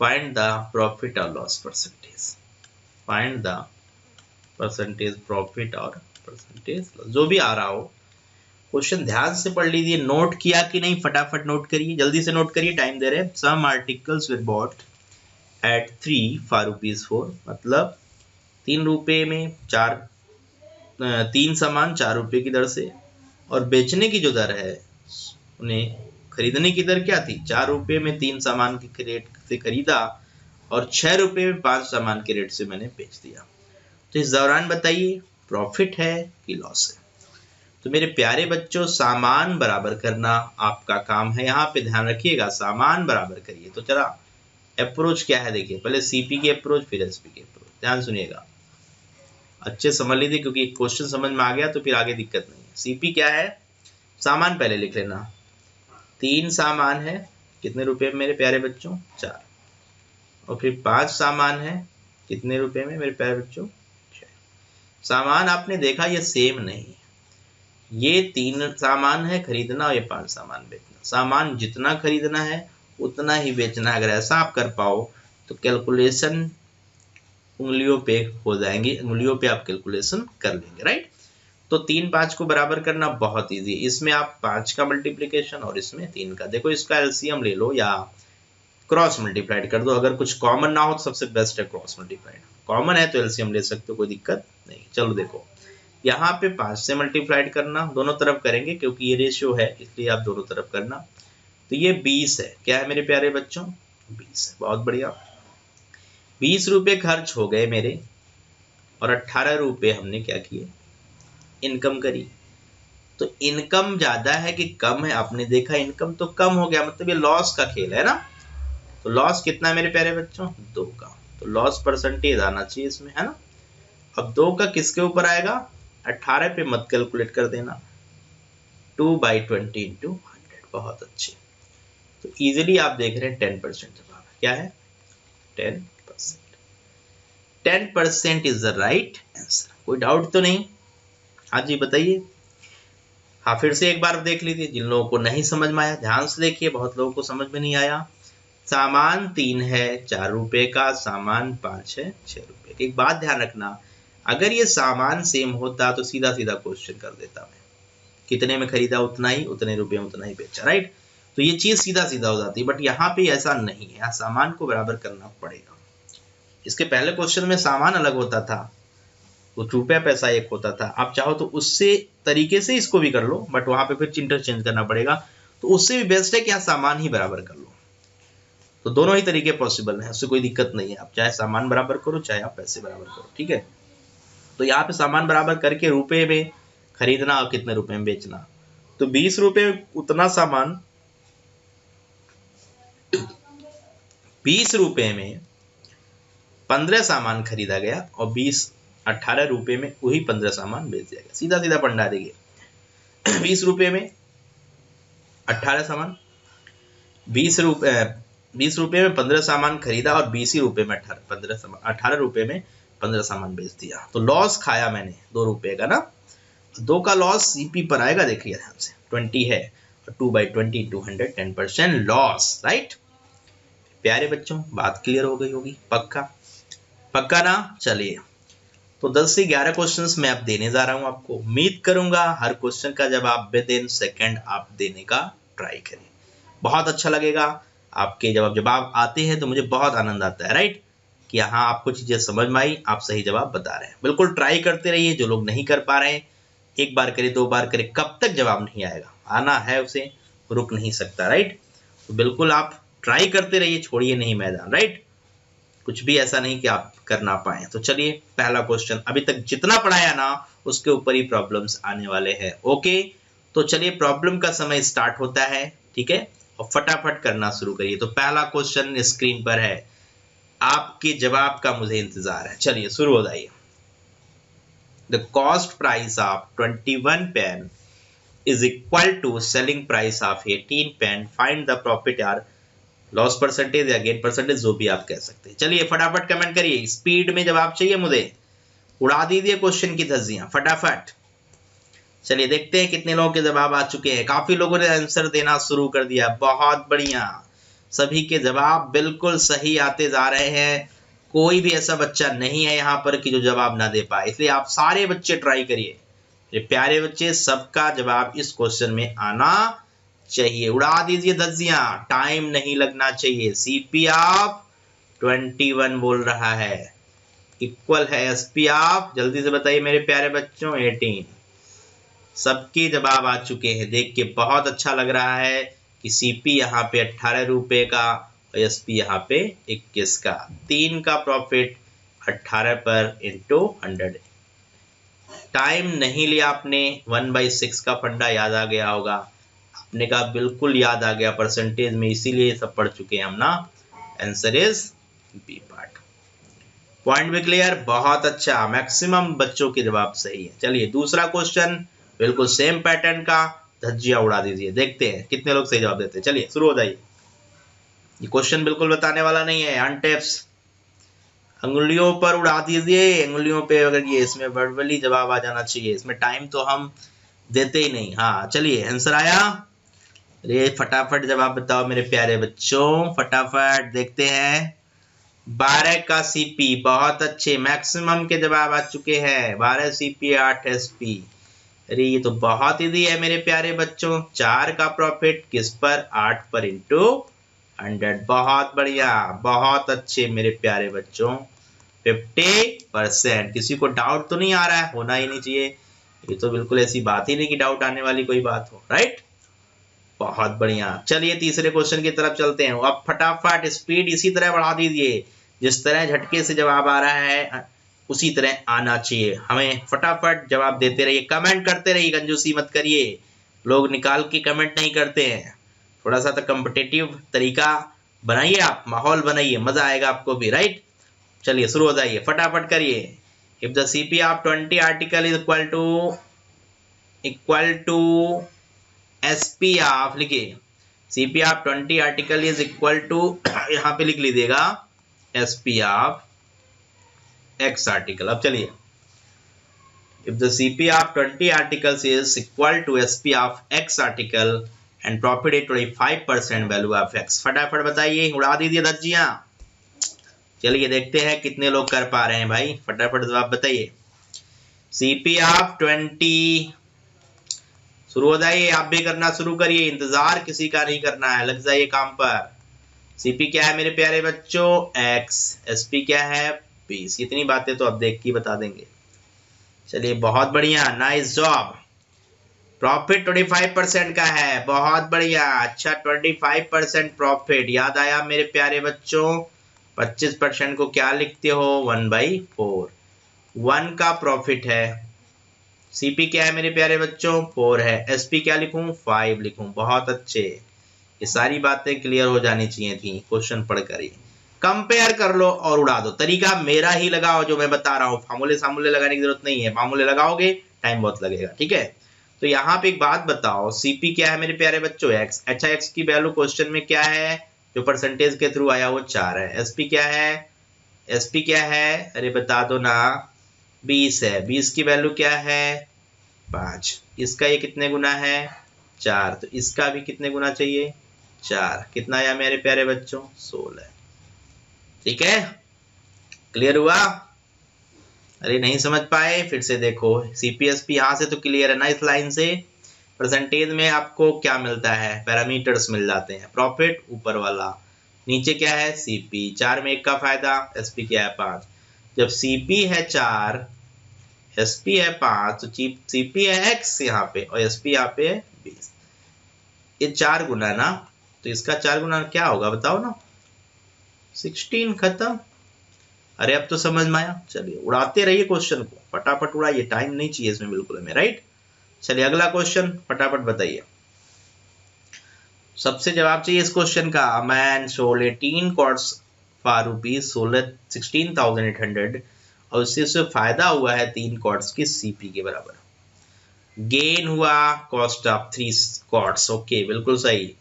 A: Find the profit और loss percentage, find the percentage profit और परसेंटेज लॉस, जो भी आ रहा हो। क्वेश्चन ध्यान से पढ़ लीजिए, नोट किया कि नहीं फटाफट नोट करिए, जल्दी से नोट करिए, टाइम दे रहे हैं। Some articles were bought at 3 for ₹4, मतलब 3 रुपये में 3 सामान 4 रुपये की दर से, और बेचने की जो दर है उन्हें खरीदने की दर क्या थी, 4 रुपये में 3 सामान के रेट से खरीदा और 6 रुपये में 5 सामान के रेट से मैंने बेच दिया। तो इस दौरान बताइए प्रॉफिट है कि लॉस है। तो मेरे प्यारे बच्चों, सामान बराबर करना आपका काम है, यहाँ पे ध्यान रखिएगा, सामान बराबर करिए। तो चला अप्रोच क्या है देखिए, पहले सीपी की अप्रोच फिर एसपी की अप्रोच, ध्यान सुनिएगा, अच्छे समझ लीजिए, क्योंकि क्वेश्चन समझ में आ गया तो फिर आगे दिक्कत नहीं है। सीपी क्या है, सामान पहले लिख लेना, 3 सामान है, कितने रुपए में मेरे प्यारे बच्चों, 4, और फिर 5 सामान है, कितने रुपए में मेरे प्यारे बच्चों, 6। सामान आपने देखा ये सेम नहीं है, ये 3 सामान है खरीदना और ये 5 सामान बेचना। सामान जितना खरीदना है उतना ही बेचना है। अगर ऐसा आप कर पाओ तो कैलकुलेशन उंगलियों पे हो जाएंगी, उंगलियों पे आप कैलकुलेशन कर लेंगे, राइट। तो 3 5 को बराबर करना बहुत इजी है, इसमें आप 5 का मल्टीप्लीकेशन और इसमें 3 का, देखो इसका एलसीएम ले लो या क्रॉस मल्टीप्लाइड कर दो। अगर कुछ कॉमन ना हो तो सबसे बेस्ट है क्रॉस मल्टीप्लाइड, कॉमन है तो एलसीएम ले सकते हो, कोई दिक्कत नहीं। चलो देखो, यहाँ पे 5 से मल्टीप्लाइड करना, दोनों तरफ करेंगे क्योंकि ये रेशियो है इसलिए आप दोनों तरफ करना। तो ये 20 है, क्या है मेरे प्यारे बच्चों, 20 है, बहुत बढ़िया। 20 रुपये खर्च हो गए मेरे, और 18 रुपये हमने क्या किए, इनकम करी। तो इनकम ज्यादा है कि कम है, आपने देखा इनकम तो कम हो गया, मतलब ये लॉस का खेल है ना। तो लॉस कितना है मेरे प्यारे बच्चों, 2 का, तो लॉस परसेंटेज आना चाहिए इसमें, है ना। अब 2 का किसके ऊपर आएगा, 18 पे मत कैलकुलेट कर देना, 2/20 इंटू 100, बहुत अच्छे। तो इजीली आप देख रहे हैं 10% जवाब क्या है, 10%। 10% इज द राइट आंसर, कोई डाउट तो नहीं। हाँ जी बताइए, हाँ फिर से एक बार देख लीजिए, जिन लोगों को नहीं समझ में आया ध्यान से देखिए, बहुत लोगों को समझ में नहीं आया। सामान 3 है 4 रुपए का, सामान 5 है 6 रुपए का। एक बात ध्यान रखना, अगर ये सामान सेम होता तो सीधा सीधा क्वेश्चन कर देता मैं, कितने में खरीदा उतना ही, उतने रुपए में उतना ही बेचा, राइट। तो ये चीज सीधा सीधा हो जाती है, बट यहाँ पे ऐसा नहीं है, यहाँ सामान को बराबर करना पड़ेगा। इसके पहले क्वेश्चन में सामान अलग होता था, वो रुपया पैसा एक होता था, आप चाहो तो उससे तरीके से इसको भी कर लो, बट वहां पे फिर इंटरचेंज करना पड़ेगा। तो उससे भी बेस्ट है कि आप सामान ही बराबर कर लो। तो दोनों ही तरीके पॉसिबल है, उससे कोई दिक्कत नहीं है, आप चाहे सामान बराबर करो चाहे आप पैसे बराबर करो, ठीक है। तो यहाँ पे सामान बराबर करके रुपए में खरीदना और कितने रुपए में बेचना। तो 20 रुपए उतना सामान, 20 रुपए में 15 सामान खरीदा गया और 18 रुपए में वही 15 सामान बेच दिया गया, सीधा सीधा पंडा देखिए। 20 रुपए में 18 सामान, 20 रुपए में 15 सामान खरीदा और 20 ही रुपए में 18 रुपए में 15 सामान बेच दिया। तो लॉस खाया मैंने 2 रुपए का ना, 2 का लॉस सीपी पर आएगा, देखिए ध्यान से, 20 है, 2/20 इंटू 100, 10% लॉस, राइट। प्यारे बच्चों बात क्लियर हो गई होगी, पक्का पक्का ना। चलिए, तो 10 से 11 क्वेश्चंस मैं अब देने जा रहा हूं आपको, उम्मीद करूंगा हर क्वेश्चन का जवाब विदिन सेकंड आप देने का ट्राई करें, बहुत अच्छा लगेगा। आपके जवाब आते हैं तो मुझे बहुत आनंद आता है, राइट, कि हाँ आपको चीजें समझ में आई, आप सही जवाब बता रहे हैं। बिल्कुल ट्राई करते रहिए, जो लोग नहीं कर पा रहे हैं 1 बार करे 2 बार करे, कब तक जवाब नहीं आएगा, आना है उसे, रुक नहीं सकता, राइट। तो बिल्कुल आप ट्राई करते रहिए, छोड़िए नहीं मैदान, राइट, कुछ भी ऐसा नहीं कि आप कर ना पाए। तो चलिए पहला क्वेश्चन, अभी तक जितना पढ़ाया ना उसके ऊपर ही प्रॉब्लम्स आने वाले हैं, ओके। तो चलिए प्रॉब्लम का समय स्टार्ट होता है, ठीक है, और फटाफट करना शुरू करिए। तो पहला क्वेश्चन स्क्रीन पर है, आपके जवाब का मुझे इंतजार है, चलिए शुरू हो जाइए। The cost price of 21 pen is equal to selling price of 18 pen, find the profit और लॉस परसेंटेज या गेन परसेंटेज, जो भी आप कह सकते हैं। चलिए फटाफट कमेंट करिए, स्पीड में जवाब चाहिए मुझे, उड़ा दीजिए क्वेश्चन की धज्जियां फटाफट। चलिए देखते हैं कितने लोगों के जवाब आ चुके हैं। काफी लोगों ने आंसर देना शुरू कर दिया, बहुत बढ़िया। सभी के जवाब बिल्कुल सही आते जा रहे हैं, कोई भी ऐसा बच्चा नहीं है यहाँ पर कि जो जवाब ना दे पाए, इसलिए आप सारे बच्चे ट्राई करिए। ये प्यारे बच्चे, सबका जवाब इस क्वेश्चन में आना चाहिए। उड़ा दीजिए धज्जियां, टाइम नहीं लगना चाहिए। सीपी ऑफ 21 बोल रहा है, इक्वल है एसपी ऑफ, जल्दी से बताइए मेरे प्यारे बच्चों, 18। सबके जवाब आ चुके हैं, देख के बहुत अच्छा लग रहा है कि सीपी यहाँ पे 18 रुपए का और एसपी यहाँ पे 21 का। 3 का प्रॉफिट 18 पर इंटू 100। टाइम नहीं लिया आपने, 1/6 का फंडा याद आ गया होगा आपने कहा, बिल्कुल याद आ गया परसेंटेज में, इसीलिए सब पढ़ चुके हैं हम ना। Answer is B part. Point भी क्लियर, बहुत अच्छा, मैक्सिमम बच्चों के जवाब सही है। चलिए दूसरा क्वेश्चन बिल्कुल सेम पैटर्न का, धज्जियां उड़ा दीजिए, देखते हैं कितने लोग सही जवाब देते हैं। चलिए शुरू हो जाइए। ये क्वेश्चन बिल्कुल बताने वाला नहीं है, अनटेप्स, अंगुलियों पर उड़ा दीजिए, अंगुलियों पे, अगर ये इसमें वर्बली जवाब आ जाना चाहिए, इसमें टाइम तो हम देते ही नहीं। हाँ चलिए, आंसर आया। अरे फटाफट जवाब बताओ मेरे प्यारे बच्चों, फटाफट देखते हैं। 12 का सीपी, बहुत अच्छे, मैक्सिमम के जवाब आ चुके हैं। 12 सीपी 8 एसपी, अरे ये तो बहुत इजी है मेरे प्यारे बच्चों। 4 का प्रॉफिट किस पर, 8 पर इंटू 100, बहुत बढ़िया, बहुत अच्छे मेरे प्यारे बच्चों। 50%, किसी को डाउट तो नहीं आ रहा है, होना ही नहीं चाहिए, ये तो बिल्कुल ऐसी बात ही नहीं कि डाउट आने वाली कोई बात हो, राइट। बहुत बढ़िया, चलिए तीसरे क्वेश्चन की तरफ चलते हैं। अब फटाफट स्पीड इसी तरह बढ़ा दीजिए, जिस तरह झटके से जवाब आ रहा है उसी तरह आना चाहिए। हमें फटाफट जवाब देते रहिए, कमेंट करते रहिए, कंजूसी मत करिए, लोग निकाल के कमेंट नहीं करते हैं। थोड़ा सा तो कम्पिटिटिव तरीका बनाइए, आप माहौल बनाइए, मजा आएगा आपको भी, राइट। चलिए शुरू हो जाइए, फटाफट करिए। If the CP of 20 article is equal to SP of, लिखिए CP of 20 article is equal to, यहाँ पे लिख लीजिएगा एसपी ऑफ एक्स आर्टिकल। अब चलिए, if the CP of 20 articles is equal to SP of X article and profit is 25% value of X, फटाफट बताइए, उड़ा दीजिए धज्जियां। चलिए देखते हैं कितने लोग कर पा रहे हैं भाई, फटाफट जवाब बताइए। सीपी ऑफ 20, शुरू हो जाइए, आप भी करना शुरू करिए, इंतजार किसी का नहीं करना है, लग जाइए काम पर। सीपी क्या है मेरे प्यारे बच्चों, एक्स, एसपी क्या है 20, इतनी बातें तो आप देख के बता देंगे। चलिए बहुत बढ़िया, नाइस जॉब। प्रॉफिट 25% का है, बहुत बढ़िया, अच्छा 25% प्रॉफिट, याद आया मेरे प्यारे बच्चों। 25% को क्या लिखते हो, 1/4, 1 का प्रॉफिट है। सीपी क्या है मेरे प्यारे बच्चों, 4 है। एसपी क्या लिखूं, 5 लिखूं, बहुत अच्छे। ये सारी बातें क्लियर हो जानी चाहिए थी क्वेश्चन पढ़कर ही। कंपेयर कर लो और उड़ा दो, तरीका मेरा ही लगाओ जो मैं बता रहा हूँ, फार्मूले सामूले लगाने की जरूरत नहीं है, फार्मूले लगाओगे टाइम बहुत लगेगा, ठीक है। तो यहाँ पे एक बात बताओ, सीपी क्या है मेरे प्यारे बच्चों, एक्स, अच्छा एक्स की वैल्यू क्वेश्चन में क्या है, जो परसेंटेज के थ्रू आया वो 4 है। एसपी क्या है, एसपी क्या है, अरे बता दो ना, 20 है। 20 की वैल्यू क्या है, 5, इसका ये कितने गुना है, 4, तो इसका भी कितने गुना चाहिए, 4, कितना आया मेरे प्यारे बच्चों, 16, ठीक है, क्लियर हुआ। अरे नहीं समझ पाए, फिर से देखो, सीपीएसपी यहाँ से तो क्लियर है ना, इस लाइन से। परसेंटेज में आपको क्या मिलता है, पैरामीटर्स मिल जाते हैं, प्रॉफिट ऊपर वाला, नीचे क्या है सीपी, 4 में 1 का फायदा, एसपी क्या है 5। जब सीपी है 4, एसपी है 5, तो सीपी है एक्स यहाँ पे और एसपी यहाँ पे है 20, ये 4 गुना ना, तो इसका 4 गुना क्या होगा बताओ ना, 16, खत्म। अरे अब तो समझ में आया, चलिए उड़ाते रहिए क्वेश्चन को, फटाफट उड़ाइए, टाइम नहीं चाहिए इसमें बिल्कुल हमें, राइट। चलिए अगला क्वेश्चन फटाफट बताइए, सबसे जवाब चाहिए इस क्वेश्चन का। Man sold 18 cords for rupees 16,800 और उससे फायदा हुआ है 3 कॉर्ड्स की सीपी के बराबर, गेन हुआ कॉस्ट ऑफ 3 कॉर्ड्स, ओके बिल्कुल सही।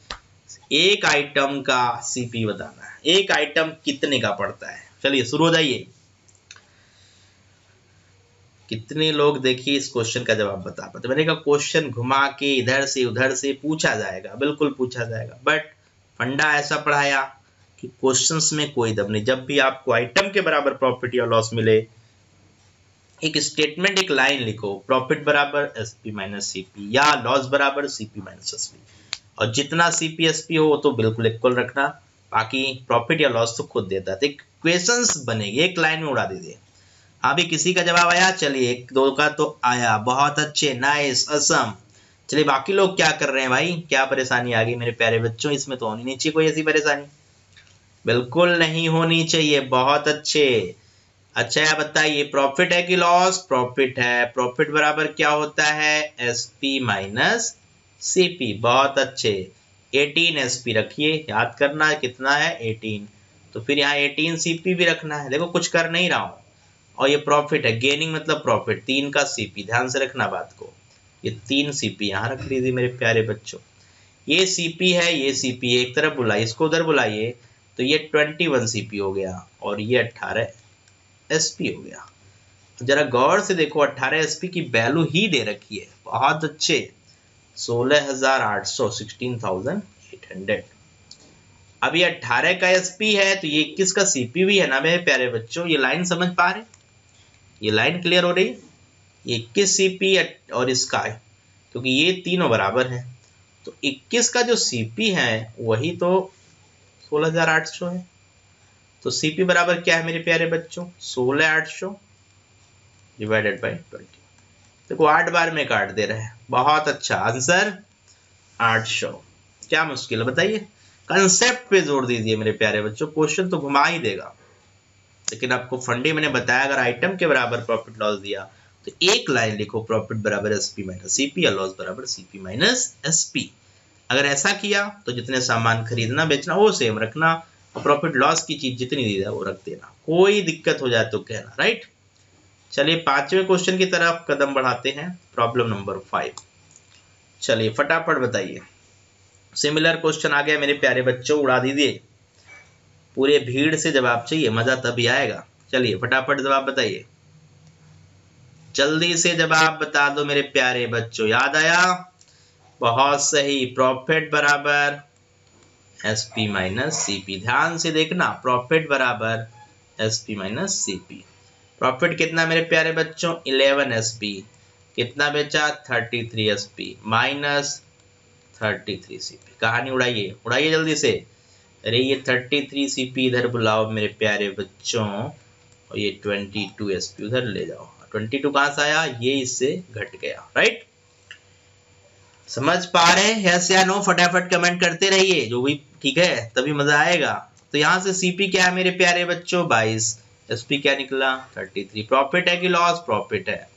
A: एक आइटम का सीपी बताना है, एक आइटम कितने का पड़ता है। चलिए शुरू हो जाइए, कितने लोग देखिए इस क्वेश्चन का जवाब बता पाते। मैंने कहा क्वेश्चन घुमा के इधर से उधर से पूछा जाएगा, बिल्कुल पूछा जाएगा, बट फंडा ऐसा पढ़ाया कि क्वेश्चंस में कोई दम नहीं, जब भी आपको आइटम के बराबर प्रॉफिट या लॉस मिले, एक स्टेटमेंट, एक लाइन लिखो, प्रॉफिट बराबर एसपी माइनस सीपी या लॉस बराबर सीपी माइनस एसपी, और जितना सीपी एसपी हो तो बिल्कुल इक्वल रखना, बाकी प्रॉफिट या लॉस तो खुद देता है। तो इक्वेशंस बनेगी, एक लाइन में उड़ा दीजिए। अभी किसी का जवाब आया? चलिए, एक दो का तो आया, बहुत अच्छे, नाइस, असम। चलिए बाकी लोग क्या कर रहे हैं भाई, क्या परेशानी आ गई मेरे प्यारे बच्चों? इसमें तो होनी नहीं चाहिए कोई ऐसी परेशानी, बिल्कुल नहीं होनी चाहिए, बहुत अच्छे। अच्छा है, बताइए प्रॉफिट है कि लॉस? प्रॉफिट है। प्रॉफिट बराबर क्या होता है? एसपी माइनस सीपी, बहुत अच्छे। 18 एसपी रखिए, याद करना कितना है 18, तो फिर यहाँ 18 सीपी भी रखना है। देखो कुछ कर नहीं रहा हूँ, और ये प्रॉफिट है, गेनिंग मतलब प्रॉफिट, 3 का सीपी, ध्यान से रखना बात को, ये 3 सीपी यहाँ रख लीजिए मेरे प्यारे बच्चों। ये सीपी है, ये सीपी एक तरफ बुलाइए, इसको उधर बुलाइए, तो ये 21 सीपी हो गया, और ये 18 एसपी हो गया। जरा गौर से देखो, 18 एसपी की वैल्यू ही दे रखी है, बहुत अच्छे, 16,800, 16,800। अब ये 18 का एसपी है, तो ये 21 का सीपी भी है ना मेरे प्यारे बच्चों। ये लाइन समझ पा रहे? ये लाइन क्लियर हो रही? ये 21 सीपी और इसका है, क्योंकि ये तीनों बराबर हैं, तो 21 का जो सीपी है वही तो 16,800 है। तो सीपी बराबर क्या है मेरे प्यारे बच्चों? 16,800 डिवाइडेड बाई 20। देखो 8 बार में काट दे रहे हैं, बहुत अच्छा, आंसर 800। क्या मुश्किल है बताइए? कंसेप्ट पे जोर दीजिए मेरे प्यारे बच्चों, क्वेश्चन तो घुमा ही देगा, लेकिन आपको फंडे मैंने बताया, अगर आइटम के बराबर प्रॉफिट लॉस दिया तो एक लाइन लिखो, प्रॉफिट बराबर एसपी माइनस सीपी या लॉस बराबर सीपी माइनस एसपी। अगर ऐसा किया तो जितने सामान खरीदना बेचना वो सेम रखना, और प्रॉफिट लॉस की चीज जितनी दी जाए वो रख देना, कोई दिक्कत हो जाए तो कहना, राइट। चलिए 5वें क्वेश्चन की तरफ कदम बढ़ाते हैं, प्रॉब्लम नंबर 5। चलिए फटाफट बताइए, सिमिलर क्वेश्चन आ गया मेरे प्यारे बच्चों, उड़ा दीजिए, पूरे भीड़ से जवाब चाहिए, मजा तभी आएगा। चलिए फटाफट जवाब बताइए, जल्दी से जवाब बता दो मेरे प्यारे बच्चों। याद आया? बहुत सही, प्रॉफिट बराबर एसपी माइनस सीपी। ध्यान से देखना, प्रॉफिट बराबर एसपी माइनस सीपी। प्रॉफिट कितना मेरे प्यारे बच्चों? 11 एसपी। कितना बेचा? 33 एसपी माइनस 33 सीपी। कहानी उड़ाइए, उड़ाइए जल्दी से। अरे ये 33 सीपी इधर बुलाओ मेरे प्यारे बच्चों, और ये 22 एसपी उधर ले जाओ। 22 कहां से आया? ये इससे घट गया, राइट। समझ पा रहे हैं? यस या नो फटाफट कमेंट करते रहिए, जो भी ठीक है, तभी मजा आएगा। तो यहाँ से सीपी क्या है मेरे प्यारे बच्चों? 22। एसपी क्या निकला? 33। प्रॉफिट है कि लॉस? प्रॉफिट है।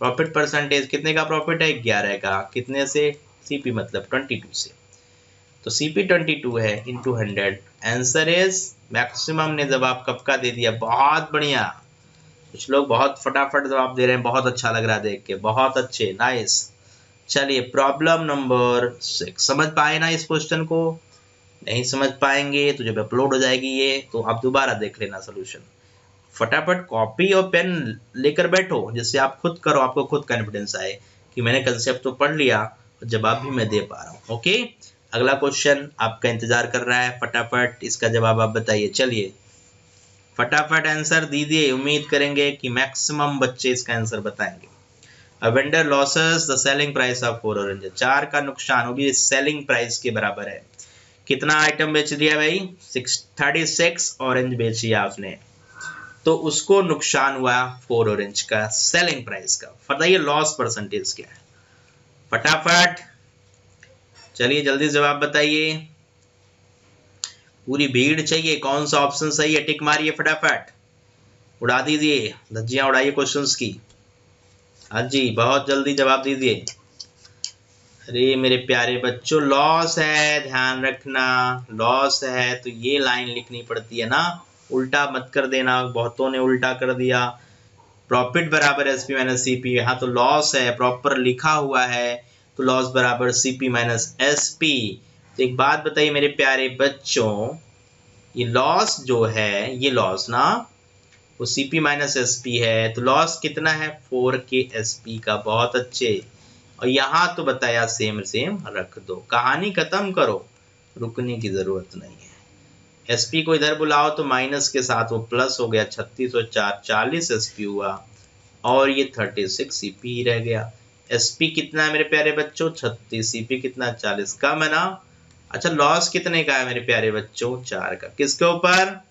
A: प्रॉफिट परसेंटेज कितने का प्रॉफिट है? 11 का। कितने से? सीपी मतलब 22 से। तो सीपी 22 है इंटू 100। आंसर इज मैक्सिमम ने जवाब कब का दे दिया, बहुत बढ़िया। कुछ लोग बहुत फटाफट जवाब दे रहे हैं, बहुत अच्छा लग रहा है देख के, बहुत अच्छे, नाइस। चलिए प्रॉब्लम नंबर 6, समझ पाए ना इस क्वेश्चन को? नहीं समझ पाएंगे तो जब अपलोड हो जाएगी ये, तो आप दोबारा देख लेना सोल्यूशन। फटाफट कॉपी और पेन लेकर बैठो, जिससे आप खुद करो, आपको खुद कॉन्फिडेंस आए कि मैंने कंसेप्ट तो पढ़ लिया और जवाब भी मैं दे पा रहा हूँ। ओके, अगला क्वेश्चन आपका इंतजार कर रहा है, फटाफट इसका जवाब आप बताइए। चलिए फटाफट आंसर दीजिए, उम्मीद करेंगे कि मैक्सिमम बच्चे इसका आंसर बताएंगे। A vendor losses the selling price of 4 oranges। 4 का नुकसान, वो भी सेलिंग प्राइस के बराबर है। कितना आइटम बेच दिया भाई? 36 ऑरेंज बेची आपने, तो उसको नुकसान हुआ 4 ऑरेंज का सेलिंग प्राइस का। बताइए लॉस परसेंटेज क्या है? फटाफट चलिए जल्दी जवाब बताइए, पूरी भीड़ चाहिए, कौन सा ऑप्शन सही है? टिक मारिए फटाफट, उड़ा दीजिए, धज्जियां उड़ाइए क्वेश्चंस की। हाँ जी, बहुत जल्दी जवाब दीजिए। अरे मेरे प्यारे बच्चों, लॉस है, ध्यान रखना, लॉस है तो ये लाइन लिखनी पड़ती है ना, उल्टा मत कर देना, बहुतों ने उल्टा कर दिया। प्रॉफिट बराबर एसपी माइनस सीपी, यहाँ तो लॉस है, प्रॉपर लिखा हुआ है, तो लॉस बराबर सीपी माइनस एसपी। तो एक बात बताइए मेरे प्यारे बच्चों, ये लॉस जो है, ये लॉस ना, वो सीपी माइनस एसपी है, तो लॉस कितना है? 4 के एसपी का। बहुत अच्छे, और यहाँ तो बताया सेम सेम रख दो, कहानी खत्म करो। रुकने की जरूरत नहीं है। एसपी को इधर बुलाओ तो माइनस के साथ वो प्लस हो गया, 36 और 4 40 एसपी हुआ और ये 36 सीपी ही रह गया। एसपी कितना है मेरे प्यारे बच्चों 36, सीपी कितना 40, कम है ना। अच्छा लॉस कितने का है मेरे प्यारे बच्चों 4 का, किसके ऊपर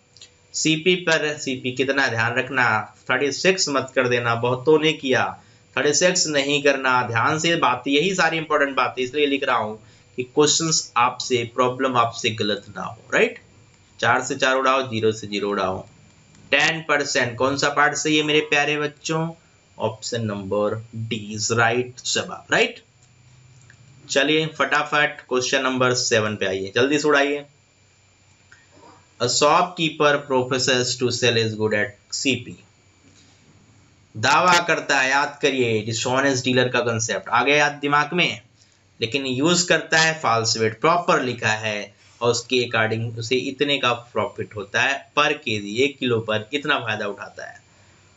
A: सीपी पर। सीपी कितना ध्यान रखना 36 मत कर देना, बहुतों ने किया 36 नहीं करना, ध्यान से बात, यही सारी इंपॉर्टेंट बात है, इसलिए लिख रहा हूं कि क्वेश्चंस आपसे, प्रॉब्लम आपसे गलत ना हो, राइट। 4 से 4 उड़ाओ, 0 से 0 उड़ाओ। 10% कौन सा पार्ट सही है मेरे प्यारे बच्चों, option number D is right जवाब, राइट। चलिए फटाफट क्वेश्चन नंबर 7 पे आइए, जल्दी से उड़ाइए। A shopkeeper professes to sell is good at CP। दावा करता है, याद करिए डिसऑनेस्ट डीलर का कंसेप्ट आ गया याद दिमाग में, लेकिन यूज करता है फॉल्स वेट, प्रॉपर लिखा है और उसके अकॉर्डिंग उसे इतने का प्रॉफिट होता है पर केजी, 1 किलो पर इतना फायदा उठाता है।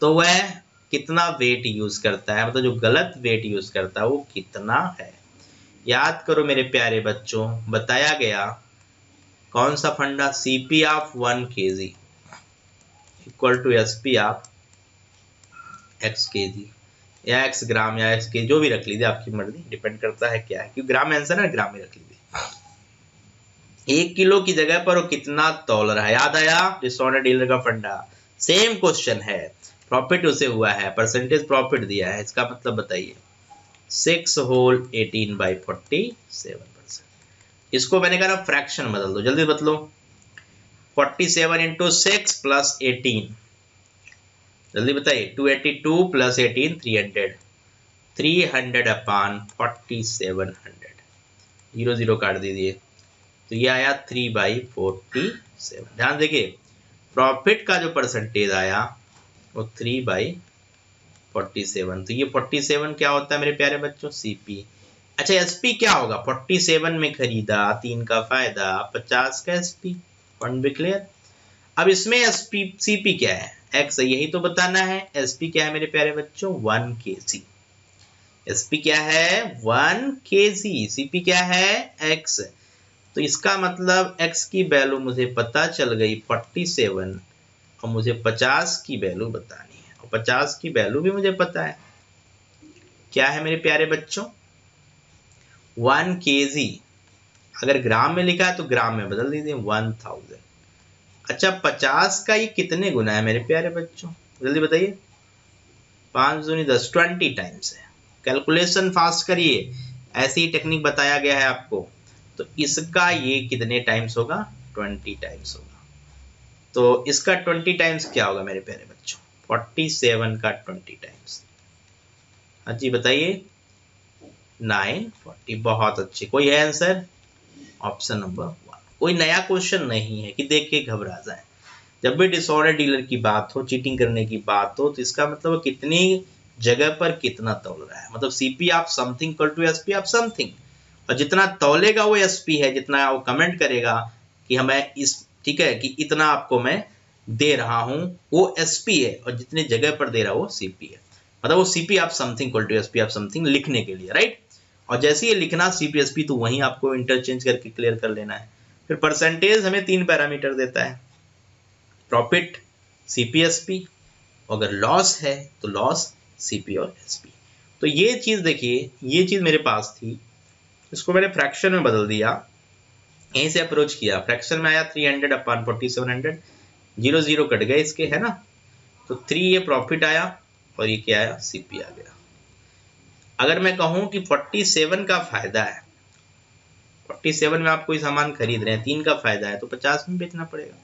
A: तो वह कितना वेट यूज करता है, मतलब जो गलत वेट यूज करता है वो कितना है। याद करो मेरे प्यारे बच्चों, बताया गया कौन सा फंडा, CP of 1 kg equal to SP of X kg या एक्स ग्राम या एक्स के, जो भी रख लीजिए आपकी मर्जी, डिपेंड करता है क्या है, क्योंकि ग्राम आंसर है, ग्राम में रख लीजिए। 1 किलो की जगह पर वो कितना तौल रहा है, याद आया डिसऑनेस्ट डीलर का फंडा। सेम क्वेश्चन है, प्रॉफिट उसे हुआ है, परसेंटेज प्रॉफिट दिया है, इसका मतलब बताइए 6 होल 18/47%। इसको मैंने कहा फ्रैक्शन बदल दो, जल्दी बदलो। 47 इंटू 6 प्लस 18, जल्दी बताइए 282 प्लस 18 300, 300 अपान 4700, 0 0 काट दीजिए तो ये आया 3/47। ध्यान देखिए प्रॉफिट का जो परसेंटेज आया वो 3/47, तो ये 47 क्या होता है मेरे प्यारे बच्चों, सीपी। अच्छा एसपी क्या होगा, 47 में खरीदा 3 का फायदा, 50 का एसपी, पॉइंट भी क्लियर। अब इसमें एसपी सीपी क्या है, एक्स है, यही तो बताना है। एसपी क्या है मेरे प्यारे बच्चों 1 kg, एसपी क्या है 1 kg, सीपी क्या है एक्स। तो इसका मतलब एक्स की वैल्यू मुझे पता चल गई 47 और मुझे 50 की वैल्यू बतानी है, और 50 की वैल्यू भी मुझे पता है क्या है मेरे प्यारे बच्चों 1 kg। अगर ग्राम में लिखा है तो ग्राम में बदल दीजिए 1000। अच्छा 50 का ये कितने गुना है मेरे प्यारे बच्चों, जल्दी बताइए। 5 दूनी 10, 20 टाइम्स है। कैलकुलेशन फास्ट करिए, ऐसी टेक्निक बताया गया है आपको। तो इसका ये कितने टाइम्स होगा, 20 टाइम्स होगा। तो इसका 20 टाइम्स क्या होगा मेरे प्यारे बच्चों, 47 का 20 टाइम्स। हाँ जी बताइए 940, बहुत अच्छे। कोई है आंसर, ऑप्शन नंबर 1। कोई नया क्वेश्चन नहीं है कि देख के घबरा जाए। जब भी डिसऑर्डर डीलर की बात हो, चीटिंग करने की बात हो, तो इसका मतलब कितनी जगह पर कितना तौल रहा है, मतलब CP of something equal to SP of something, और जितना तौलेगा वो एसपी है, जितना वो कमेंट करेगा कि हमें इस, ठीक है, कि इतना आपको मैं दे रहा हूं वो एसपी है, और जितने जगह पर दे रहा वो सीपी है, मतलब वो CP of something equal to SP of something लिखने के लिए, राइट। और जैसे ये लिखना सीपीएसपी तो वहीं आपको इंटरचेंज करके क्लियर कर लेना है। फिर परसेंटेज हमें 3 पैरामीटर देता है, प्रॉफिट सीपीएसपी, अगर लॉस है तो लॉस सीपी और एसपी। तो ये चीज देखिए, ये चीज मेरे पास थी, इसको मैंने फ्रैक्शन में बदल दिया, यहीं से अप्रोच किया। फ्रैक्शन में आया 300 अपान 4700, 0 0 कट गए इसके, है ना। तो 3 ये प्रॉफिट आया और ये क्या आया, सीपी आ गया। अगर मैं कहूं कि 47 का फायदा है, 47 में आप कोई सामान खरीद रहे हैं, 3 का फायदा है, तो 50 में बेचना पड़ेगा।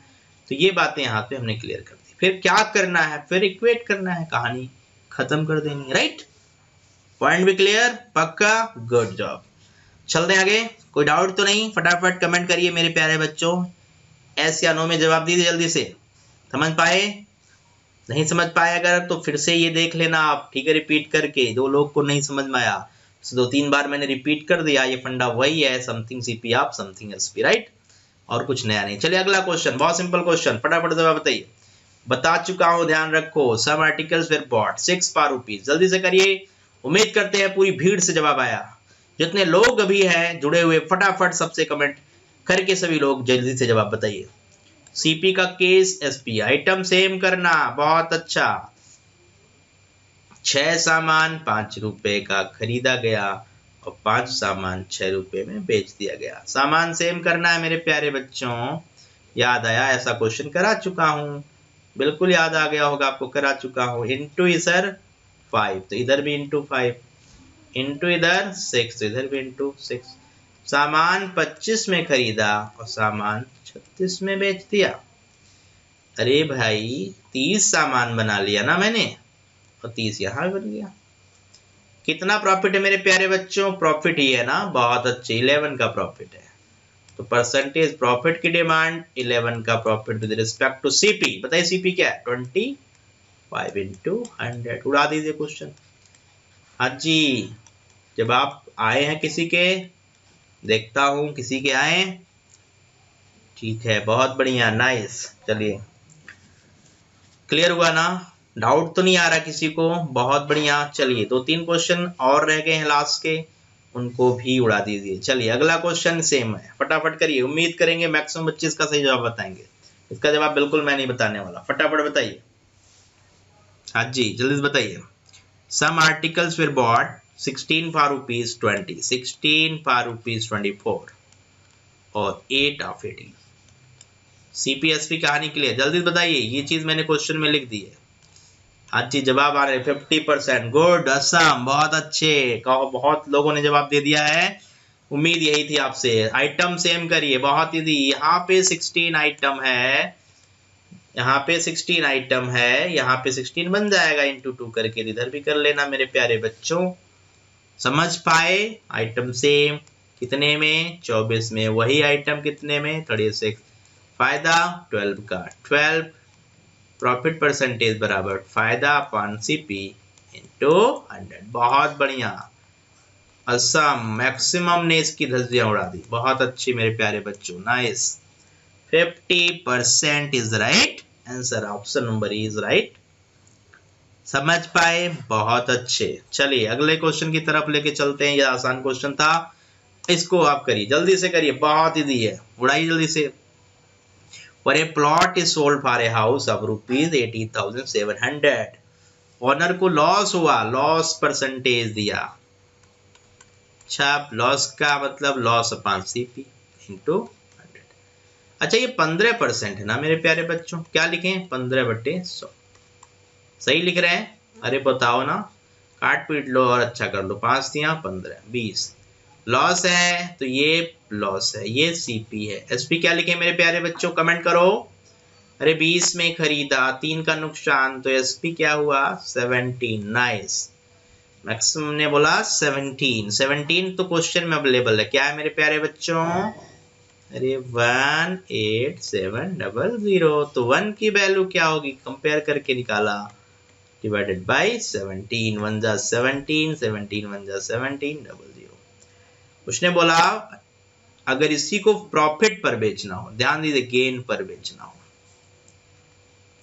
A: तो ये बातें यहाँ पे हमने क्लियर कर दी। फिर क्या करना है, फिर इक्वेट करना है, कहानी खत्म कर देनी, राइट। पॉइंट भी क्लियर, पक्का, गुड जॉब। चलते हैं आगे, कोई डाउट तो नहीं, फटाफट कमेंट करिए मेरे प्यारे बच्चों, एस या नो में जवाब दीजिए जल्दी से। समझ पाए, नहीं समझ पाए अगर तो फिर से ये देख लेना आप, ठीक है, रिपीट करके। जो लोग को नहीं समझ में आया, 2-3 बार मैंने रिपीट कर दिया, ये फंडा वही है, something CP of something SP, right, और कुछ नया नहीं। चलिए अगला क्वेश्चन, बहुत सिंपल क्वेश्चन, फटाफट जवाब बताइए। बता चुका हूं, ध्यान रखो, सब आर्टिकल्स वेर बॉट 6 पर रुपीज, जल्दी से करिए। उम्मीद करते हैं पूरी भीड़ से जवाब आया। जितने लोग अभी हैं जुड़े हुए, फटाफट सबसे कमेंट करके सभी लोग जल्दी से जवाब बताइए। सीपी का केस एसपी, आइटम सेम करना, बहुत अच्छा। 6 सामान 5 रुपए का खरीदा गया और 5 सामान 6 रुपए में बेच दिया गया। सामान सेम करना है मेरे प्यारे बच्चों। याद आया, ऐसा क्वेश्चन करा चुका हूं, बिल्कुल याद आ गया होगा आपको, करा चुका हूं। इंटू इधर 5 तो इधर भी इंटू 5, इंटू इधर 6 तो इधर भी इंटू 6। सामान 25 में खरीदा और सामान 36 में बेच दिया। अरे भाई 30 सामान बना लिया ना मैंने, और 30 यहाँ बन गया। कितना प्रॉफिट है मेरे प्यारे बच्चों? प्रॉफिट ही है ना, बहुत अच्छे, 11 का प्रॉफिट है। तो परसेंटेज प्रॉफिट की डिमांड 11 का profit with respect to CP. बताइए सीपी क्या है? 25 इंटू 100। उड़ा दीजिए क्वेश्चन। हाँ जी, जब आप आए हैं किसी के, देखता हूं किसी के आए, ठीक है, बहुत बढ़िया, नाइस। चलिए, क्लियर हुआ ना? डाउट तो नहीं आ रहा किसी को? बहुत बढ़िया। चलिए 2-3 क्वेश्चन और रह गए हैं लास्ट के, उनको भी उड़ा दीजिए। चलिए अगला क्वेश्चन सेम है, फटाफट करिए। उम्मीद करेंगे मैक्सिमम बच्चे इसका सही जवाब बताएंगे। इसका जवाब बिल्कुल मैं नहीं बताने वाला, फटाफट बताइए। हाँ जी, जल्दी से बताइए। Some articles were bought 16 for ₹20, 16 for ₹24 और 8 ऑफ 18। सीपीएसपी कहानी के लिए जल्दी बताइए, ये चीज मैंने क्वेश्चन में लिख दी है। हाँ जी, जवाब आ रहे 50%। गुड, असम, बहुत अच्छे, बहुत लोगों ने जवाब दे दिया है। उम्मीद यही थी आपसे। आइटम सेम करिए, बहुत इजी। यहाँ पे 16 आइटम है, यहाँ पे 16 आइटम है, यहाँ पे 16 बन जाएगा इंटू 2 करके, इधर भी कर लेना मेरे प्यारे बच्चों। समझ पाए? आइटम सेम कितने में? 24 में। वही आइटम कितने में? 36। फायदा 12 का, 12 प्रॉफिट परसेंटेज बराबर फायदा अपॉन सीपी इंटू 100। बहुत बढ़िया, असम मैक्सिमम ने इसकी धज्जियां उड़ा दी। बहुत अच्छी मेरे प्यारे बच्चों, nice. 50% is right answer, option number is right. समझ पाए? बहुत अच्छे। चलिए अगले क्वेश्चन की तरफ लेके चलते हैं। यह आसान क्वेश्चन था, इसको आप करिए, जल्दी से करिए, बहुत इजी है, उड़ाइए जल्दी से। For a plot is sold for a house of ₹80,700। Owner को लॉस हुआ, लॉस परसेंटेज दिया। अच्छा, लॉस का मतलब लॉस अपॉन सीपी इंटू 100। अच्छा, ये 15% है ना मेरे प्यारे बच्चों? क्या लिखें? 15/100। सही लिख रहे हैं? अरे बताओ ना, काट पीट लो और अच्छा कर लो। 5 दिया 15, 20। लॉस है तो ये लॉस है, ये सीपी है। एसपी क्या लिखे मेरे प्यारे बच्चों? कमेंट करो। अरे 20 में खरीदा, 3 का नुकसान, तो एसपी क्या हुआ? 17। नाइस, मैक्सिमम ने बोला 17। 17 तो क्वेश्चन में अवेलेबल है, क्या है मेरे प्यारे बच्चों? अरे 18700। तो 1 की वैल्यू क्या होगी? कंपेयर करके निकाला, डिवाइडेड बाई 17। 1 जा 17, 17 1 जा 17, 00। उसने बोला अगर इसी को प्रॉफिट पर बेचना हो, ध्यान दीजिए, गेन पर बेचना हो,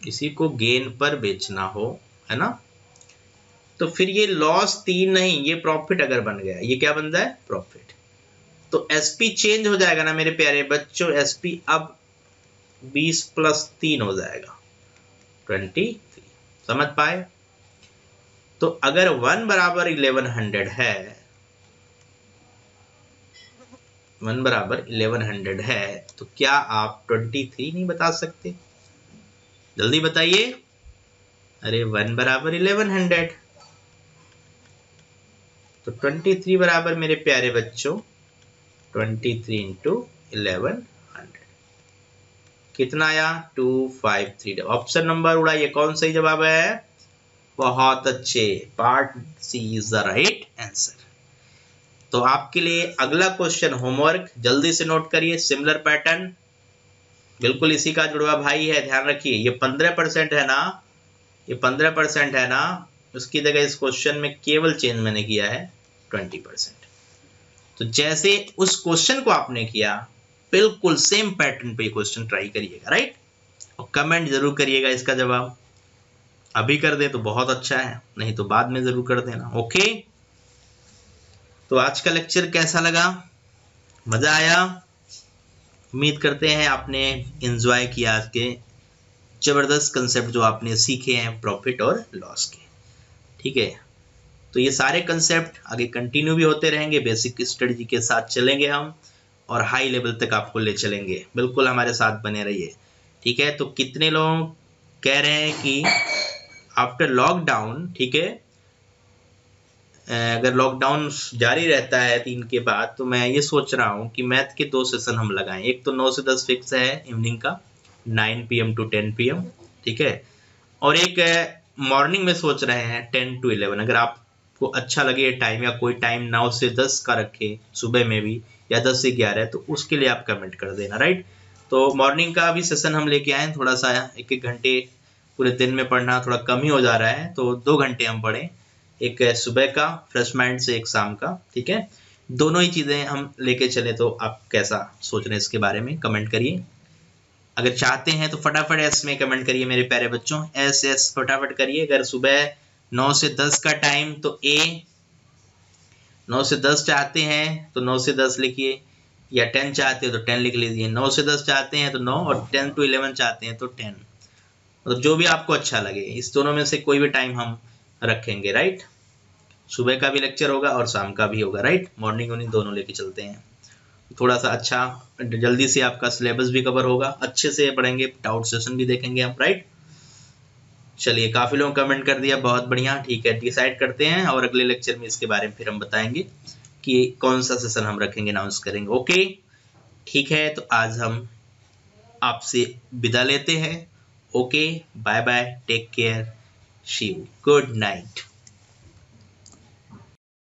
A: इसी को गेन पर बेचना हो, है ना, तो फिर ये लॉस 3 नहीं, ये प्रॉफिट अगर बन गया, ये क्या बन जाए? प्रॉफिट। तो एसपी चेंज हो जाएगा ना मेरे प्यारे बच्चों। एसपी अब 20 + 3 हो जाएगा 23। समझ पाए? तो अगर 1 बराबर 1100 है, 1 बराबर 1100 है, तो क्या आप 23 नहीं बता सकते? जल्दी बताइए। अरे 1 बराबर 1100, तो 23 बराबर मेरे प्यारे बच्चों 23 इंटू 1100 कितना आया? 253। ऑप्शन नंबर उड़ाइए, कौन सही जवाब है? बहुत अच्छे, part C is the right answer. तो आपके लिए अगला क्वेश्चन होमवर्क, जल्दी से नोट करिए। सिमिलर पैटर्न, बिल्कुल इसी का जुड़वा भाई है, ध्यान रखिए। ये 15% है ना, ये 15% है ना, उसकी जगह इस क्वेश्चन में केवल चेंज मैंने किया है 20%। तो जैसे उस क्वेश्चन को आपने किया, बिल्कुल सेम पैटर्न पे क्वेश्चन ट्राई करिएगा, राइट? और कमेंट जरूर करिएगा इसका जवाब। अभी कर दे तो बहुत अच्छा है, नहीं तो बाद में जरूर कर देना। ओके, तो आज का लेक्चर कैसा लगा? मजा आया? उम्मीद करते हैं आपने एंजॉय किया आज के ज़बरदस्त कंसेप्ट जो आपने सीखे हैं प्रॉफिट और लॉस के। ठीक है, तो ये सारे कंसेप्ट आगे कंटिन्यू भी होते रहेंगे, बेसिक स्ट्रेटजी के साथ चलेंगे हम और हाई लेवल तक आपको ले चलेंगे। बिल्कुल हमारे साथ बने रहिए। ठीक है, तो कितने लोग कह रहे हैं कि आफ्टर लॉकडाउन, ठीक है, अगर लॉकडाउन जारी रहता है 3 के बाद, तो मैं ये सोच रहा हूँ कि मैथ के 2 सेशन हम लगाएं। एक तो 9 से 10 फिक्स है इवनिंग का, 9 PM to 10 PM, ठीक है, और एक मॉर्निंग में सोच रहे हैं 10 to 11। अगर आपको अच्छा लगे टाइम, या कोई टाइम 9 से 10 का रखे सुबह में भी, या 10 से 11, तो उसके लिए आप कमेंट कर देना, राइट। तो मॉर्निंग का भी सेशन हम लेके आए, थोड़ा सा 1-1 घंटे पूरे दिन में पढ़ना थोड़ा कम ही हो जा रहा है, तो 2 घंटे हम पढ़ें, एक सुबह का फ्रेश माइंड से, एक शाम का। ठीक है, दोनों ही चीज़ें हम लेके चले, तो आप कैसा सोच रहे हैं इसके बारे में कमेंट करिए। अगर चाहते हैं तो फटाफट एस में कमेंट करिए मेरे प्यारे बच्चों, एस फटाफट करिए। अगर सुबह 9 से 10 का टाइम तो ए, 9 से 10 चाहते हैं तो 9 से 10 लिखिए, या 10 चाहते हो तो 10 लिख लीजिए। 9 से 10 चाहते हैं तो 9, और 10 to 11 चाहते हैं तो 10, मतलब जो भी आपको अच्छा लगे, इस दोनों में से कोई भी टाइम हम रखेंगे, राइट। सुबह का भी लेक्चर होगा और शाम का भी होगा, राइट। मॉर्निंग इवनिंग दोनों लेके चलते हैं, थोड़ा सा अच्छा जल्दी से आपका सिलेबस भी कवर होगा, अच्छे से पढ़ेंगे, डाउट सेशन भी देखेंगे हम, राइट। चलिए, काफ़ी लोग कमेंट कर दिया, बहुत बढ़िया। ठीक है, डिसाइड करते हैं और अगले लेक्चर में इसके बारे में फिर हम बताएंगे कि कौन सा सेशन हम रखेंगे, अनाउंस करेंगे। ओके, ठीक है, तो आज हम आपसे विदा लेते हैं। Okay, bye bye, take care, see you, good night.